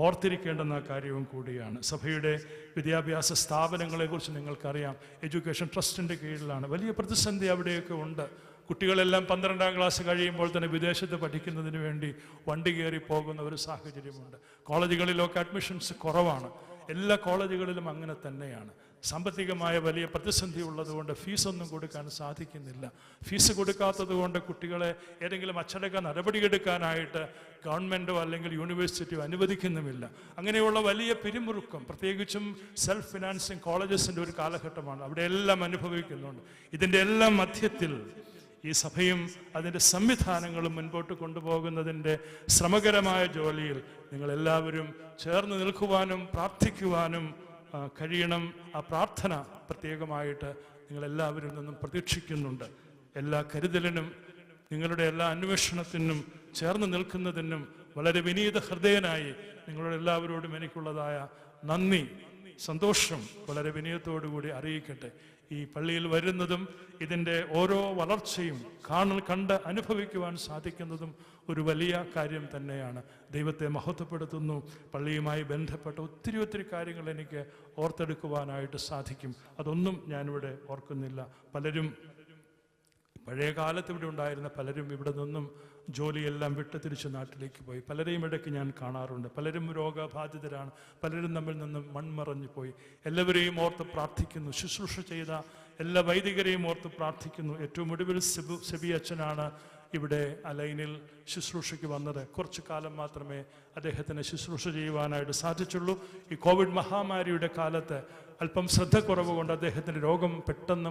ഓർത്തിരിക്കേണ്ടുന്ന കാര്യവും കൂടിയാണ്. സഭയുടെ വിദ്യാഭ്യാസ സ്ഥാപനങ്ങളെക്കുറിച്ച് നിങ്ങൾക്കറിയാം. എഡ്യൂക്കേഷൻ ട്രസ്റ്റിൻ്റെ കീഴിലാണ്. വലിയ പ്രതിസന്ധി അവിടെയൊക്കെ ഉണ്ട്. കുട്ടികളെല്ലാം 12ാം ക്ലാസ് കഴിയുമ്പോൾ തന്നെ വിദേശത്ത് പഠിക്കുന്നതിന് വേണ്ടി വണ്ടി കയറി പോകുന്ന ഒരു സാഹചര്യമുണ്ട്. കോളേജുകളിലൊക്കെ അഡ്മിഷൻസ് കുറവാണ്. എല്ലാ കോളേജുകളിലും അങ്ങനെ തന്നെയാണ്. സാമ്പത്തികമായ വലിയ പ്രതിസന്ധി ഉള്ളതുകൊണ്ട് ഫീസൊന്നും കൊടുക്കാൻ സാധിക്കുന്നില്ല. ഫീസ് കൊടുക്കാത്തത് കൊണ്ട് കുട്ടികളെ ഏതെങ്കിലും അച്ചടക്ക നടപടിയെടുക്കാനായിട്ട് ഗവൺമെൻറ്റോ അല്ലെങ്കിൽ യൂണിവേഴ്സിറ്റിയോ അനുവദിക്കുന്നുമില്ല. അങ്ങനെയുള്ള വലിയ പിരിമുറുക്കം, പ്രത്യേകിച്ചും സെൽഫ് ഫിനാൻസിങ് കോളേജസിൻ്റെ ഒരു കാലഘട്ടമാണ്. അവിടെ എല്ലാം അനുഭവിക്കുന്നുണ്ട്. ഇതിൻ്റെ എല്ലാം മധ്യത്തിൽ ഈ സഭയും അതിൻ്റെ സംവിധാനങ്ങളും മുൻപോട്ട് കൊണ്ടുപോകുന്നതിൻ്റെ ശ്രമകരമായ ജോലിയിൽ നിങ്ങളെല്ലാവരും ചേർന്ന് നിൽക്കുവാനും പ്രാർത്ഥിക്കുവാനും കഴിയണം. ആ പ്രാർത്ഥന പ്രത്യേകമായിട്ട് നിങ്ങളെല്ലാവരിൽ നിന്നും പ്രതീക്ഷിക്കുന്നുണ്ട്. എല്ലാ കരുതലിനും നിങ്ങളുടെ എല്ലാ അന്വേഷണത്തിനും ചേർന്ന് നിൽക്കുന്നതിനും വളരെ വിനീത ഹൃദയനായി നിങ്ങളുടെ എല്ലാവരോടും എനിക്കുള്ളതായ നന്ദി, സന്തോഷം വളരെ വിനയത്തോടുകൂടി അറിയിക്കട്ടെ. ഈ പള്ളിയിൽ വരുന്നതും ഇതിൻ്റെ ഓരോ വളർച്ചയും കണ്ട് അനുഭവിക്കുവാൻ സാധിക്കുന്നതും ഒരു വലിയ കാര്യം തന്നെയാണ്. ദൈവത്തെ മഹത്വപ്പെടുത്തുന്നു. പള്ളിയുമായി ബന്ധപ്പെട്ട ഒത്തിരി കാര്യങ്ങൾ എനിക്ക് ഓർത്തെടുക്കുവാനായിട്ട് സാധിക്കും. അതൊന്നും ഞാനിവിടെ ഓർക്കുന്നില്ല. പലരും പഴയ കാലത്ത് ഇവിടെ ഉണ്ടായിരുന്ന പലരും ഇവിടെ നിന്നും ജോലിയെല്ലാം വിട്ട് തിരിച്ച് നാട്ടിലേക്ക് പോയി. പലരെയും ഇടയ്ക്ക് ഞാൻ കാണാറുണ്ട്. പലരും രോഗബാധിതരാണ്. പലരും നമ്മിൽ നിന്നും മൺമറഞ്ഞു പോയി. എല്ലാവരെയും ഓർത്ത് പ്രാർത്ഥിക്കുന്നു. ശുശ്രൂഷ ചെയ്ത എല്ലാ വൈദികരെയും ഓർത്ത് പ്രാർത്ഥിക്കുന്നു. ഏറ്റവും ഒടുവിൽ സെബി അച്ഛനാണ് ഇവിടെ അലൈനിൽ ശുശ്രൂഷയ്ക്ക് വന്നത്. കുറച്ചു കാലം മാത്രമേ അദ്ദേഹത്തിന് ശുശ്രൂഷ ചെയ്യുവാനായിട്ട് സാധിച്ചുള്ളൂ. ഈ കോവിഡ് മഹാമാരിയുടെ കാലത്ത് അല്പം ശ്രദ്ധക്കുറവ് കൊണ്ട് അദ്ദേഹത്തിൻ്റെ രോഗം പെട്ടെന്ന്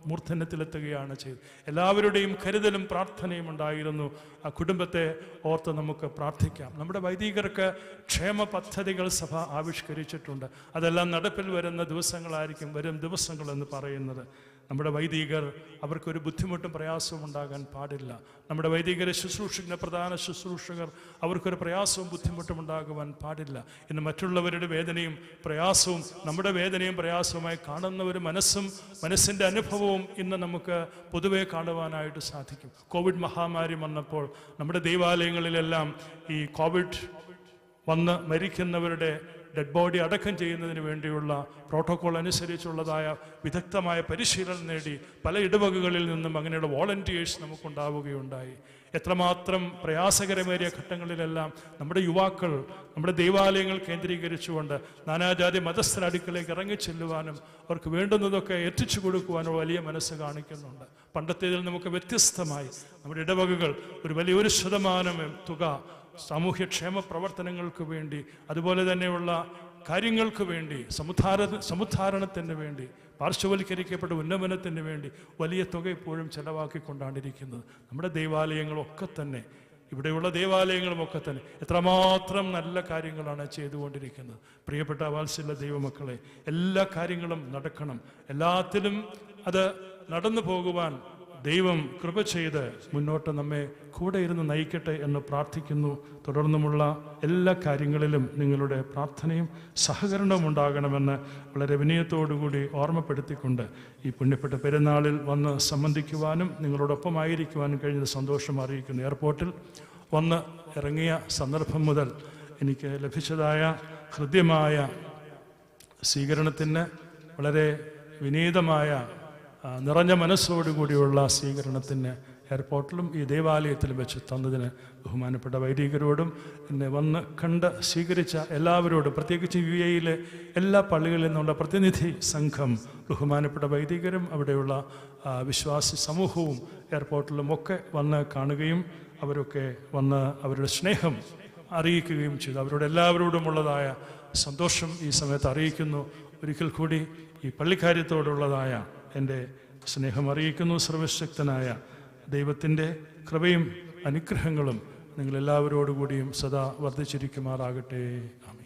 മൂർധന്യത്തിലെത്തുകയാണ് ചെയ്തത്. എല്ലാവരുടെയും കരുതലും പ്രാർത്ഥനയും ഉണ്ടായിരുന്നു. ആ കുടുംബത്തെ ഓർത്ത് നമുക്ക് പ്രാർത്ഥിക്കാം. നമ്മുടെ വൈദികർക്ക് ക്ഷേമ പദ്ധതികൾ സഭ ആവിഷ്കരിച്ചിട്ടുണ്ട്. അതെല്ലാം നടപ്പിൽ വരുന്ന ദിവസങ്ങളായിരിക്കും വരും ദിവസങ്ങളെന്ന് പറയുന്നത്. നമ്മുടെ വൈദികർ അവർക്കൊരു ബുദ്ധിമുട്ടും പ്രയാസവും ഉണ്ടാകാൻ പാടില്ല. നമ്മുടെ വൈദികരെ ശുശ്രൂഷിക്കുന്ന പ്രധാന ശുശ്രൂഷകർ അവർക്കൊരു പ്രയാസവും ബുദ്ധിമുട്ടും ഉണ്ടാകുവാൻ പാടില്ല. ഇന്ന് മറ്റുള്ളവരുടെ വേദനയും പ്രയാസവും നമ്മുടെ വേദനയും പ്രയാസവുമായി കാണുന്ന ഒരു മനസ്സിൻ്റെ അനുഭവവും ഇന്ന് നമുക്ക് പൊതുവെ കാണുവാനായിട്ട് സാധിക്കും. കോവിഡ് മഹാമാരി വന്നപ്പോൾ നമ്മുടെ ദൈവാലയങ്ങളിലെല്ലാം ഈ കോവിഡ് വന്ന് മരിക്കുന്നവരുടെ ഡെഡ് ബോഡി അടക്കം ചെയ്യുന്നതിന് വേണ്ടിയുള്ള പ്രോട്ടോകോൾ അനുസരിച്ചുള്ളതായ വിദഗ്ധമായ പരിശീലനം നേടി പല ഇടവകകളിൽ നിന്നും അങ്ങനെയുള്ള വോളണ്ടിയേഴ്സ് നമുക്കുണ്ടാവുകയുണ്ടായി. എത്രമാത്രം പ്രയാസകരമേറിയ ഘട്ടങ്ങളിലെല്ലാം നമ്മുടെ യുവാക്കൾ നമ്മുടെ ദൈവാലയങ്ങൾ കേന്ദ്രീകരിച്ചുകൊണ്ട് നാനാജാതി മതസ്ഥരുടെ അടുക്കലേക്ക് ഇറങ്ങിച്ചെല്ലുവാനും അവർക്ക് വേണ്ടുന്നതൊക്കെ എത്തിച്ചു കൊടുക്കുവാനും വലിയ മനസ്സ് കാണിക്കുന്നുണ്ട്. പണ്ടത്തേതിൽ നമുക്ക് വ്യത്യസ്തമായി നമ്മുടെ ഇടവകകൾ ഒരു വലിയൊരു ശതമാനം തുക സാമൂഹ്യക്ഷേമ പ്രവർത്തനങ്ങൾക്ക് വേണ്ടി, അതുപോലെ തന്നെയുള്ള കാര്യങ്ങൾക്ക് വേണ്ടി, സമുദ്ധാരണത്തിന് വേണ്ടി, പാർശ്വവൽക്കരിക്കപ്പെട്ട ഉന്നമനത്തിന് വേണ്ടി വലിയ തുക ഇപ്പോഴും ചെലവാക്കിക്കൊണ്ടാണിരിക്കുന്നത്. നമ്മുടെ ദൈവാലയങ്ങളൊക്കെ തന്നെ, ഇവിടെയുള്ള ദൈവാലയങ്ങളുമൊക്കെ തന്നെ എത്രമാത്രം നല്ല കാര്യങ്ങളാണ് ചെയ്തുകൊണ്ടിരിക്കുന്നത്. പ്രിയപ്പെട്ട വാത്സല്യ ദൈവമക്കളെ, എല്ലാ കാര്യങ്ങളും നടക്കണം. എല്ലാത്തിലും അത് നടന്നു പോകുവാൻ ദൈവം കൃപ ചെയ്ത് മുന്നോട്ട് നമ്മെ കൂടെ ഇരുന്ന് നയിക്കട്ടെ എന്ന് പ്രാർത്ഥിക്കുന്നു. തുടർന്നുമുള്ള എല്ലാ കാര്യങ്ങളിലും നിങ്ങളുടെ പ്രാർത്ഥനയും സഹകരണവും ഉണ്ടാകണമെന്ന് വളരെ വിനയത്തോടുകൂടി ഓർമ്മപ്പെടുത്തിക്കൊണ്ട് ഈ പുണ്യപ്പെട്ട പെരുന്നാളിൽ വന്ന് സംബന്ധിക്കുവാനും നിങ്ങളോടൊപ്പമായിരിക്കുവാനും കഴിഞ്ഞ സന്തോഷം അറിയിക്കുന്നു. എയർപോർട്ടിൽ വന്ന് ഇറങ്ങിയ സന്ദർഭം മുതൽ എനിക്ക് ലഭിച്ചതായ ഹൃദ്യമായ സ്വീകരണത്തിന്, വളരെ വിനീതമായ നിറഞ്ഞ മനസ്സോടുകൂടിയുള്ള സ്വീകരണത്തിന് എയർപോർട്ടിലും ഈ ദേവാലയത്തിലും വെച്ച് തന്നതിന് ബഹുമാനപ്പെട്ട വൈദികരോടും എന്നെ വന്ന് കണ്ട് സ്വീകരിച്ച എല്ലാവരോടും, പ്രത്യേകിച്ച് UAE എല്ലാ പള്ളികളിൽ നിന്നുള്ള പ്രതിനിധി സംഘം, ബഹുമാനപ്പെട്ട വൈദികരും അവിടെയുള്ള വിശ്വാസി സമൂഹവും എയർപോർട്ടിലും ഒക്കെ വന്ന് കാണുകയും അവരൊക്കെ വന്ന് അവരുടെ സ്നേഹം അറിയിക്കുകയും ചെയ്തു. അവരോട് എല്ലാവരോടുമുള്ളതായ സന്തോഷം ഈ സമയത്ത് അറിയിക്കുന്നു. ഒരിക്കൽ കൂടി ഈ പള്ളിക്കാര്യത്തോടുള്ളതായ എൻ്റെ സ്നേഹം അറിയിക്കുന്നു. സർവശക്തനായ ദൈവത്തിൻ്റെ കൃപയും അനുഗ്രഹങ്ങളും നിങ്ങളെല്ലാവരോടുകൂടിയും സദാ വർദ്ധിച്ചിരിക്കുമാറാകട്ടെ. ആമേൻ.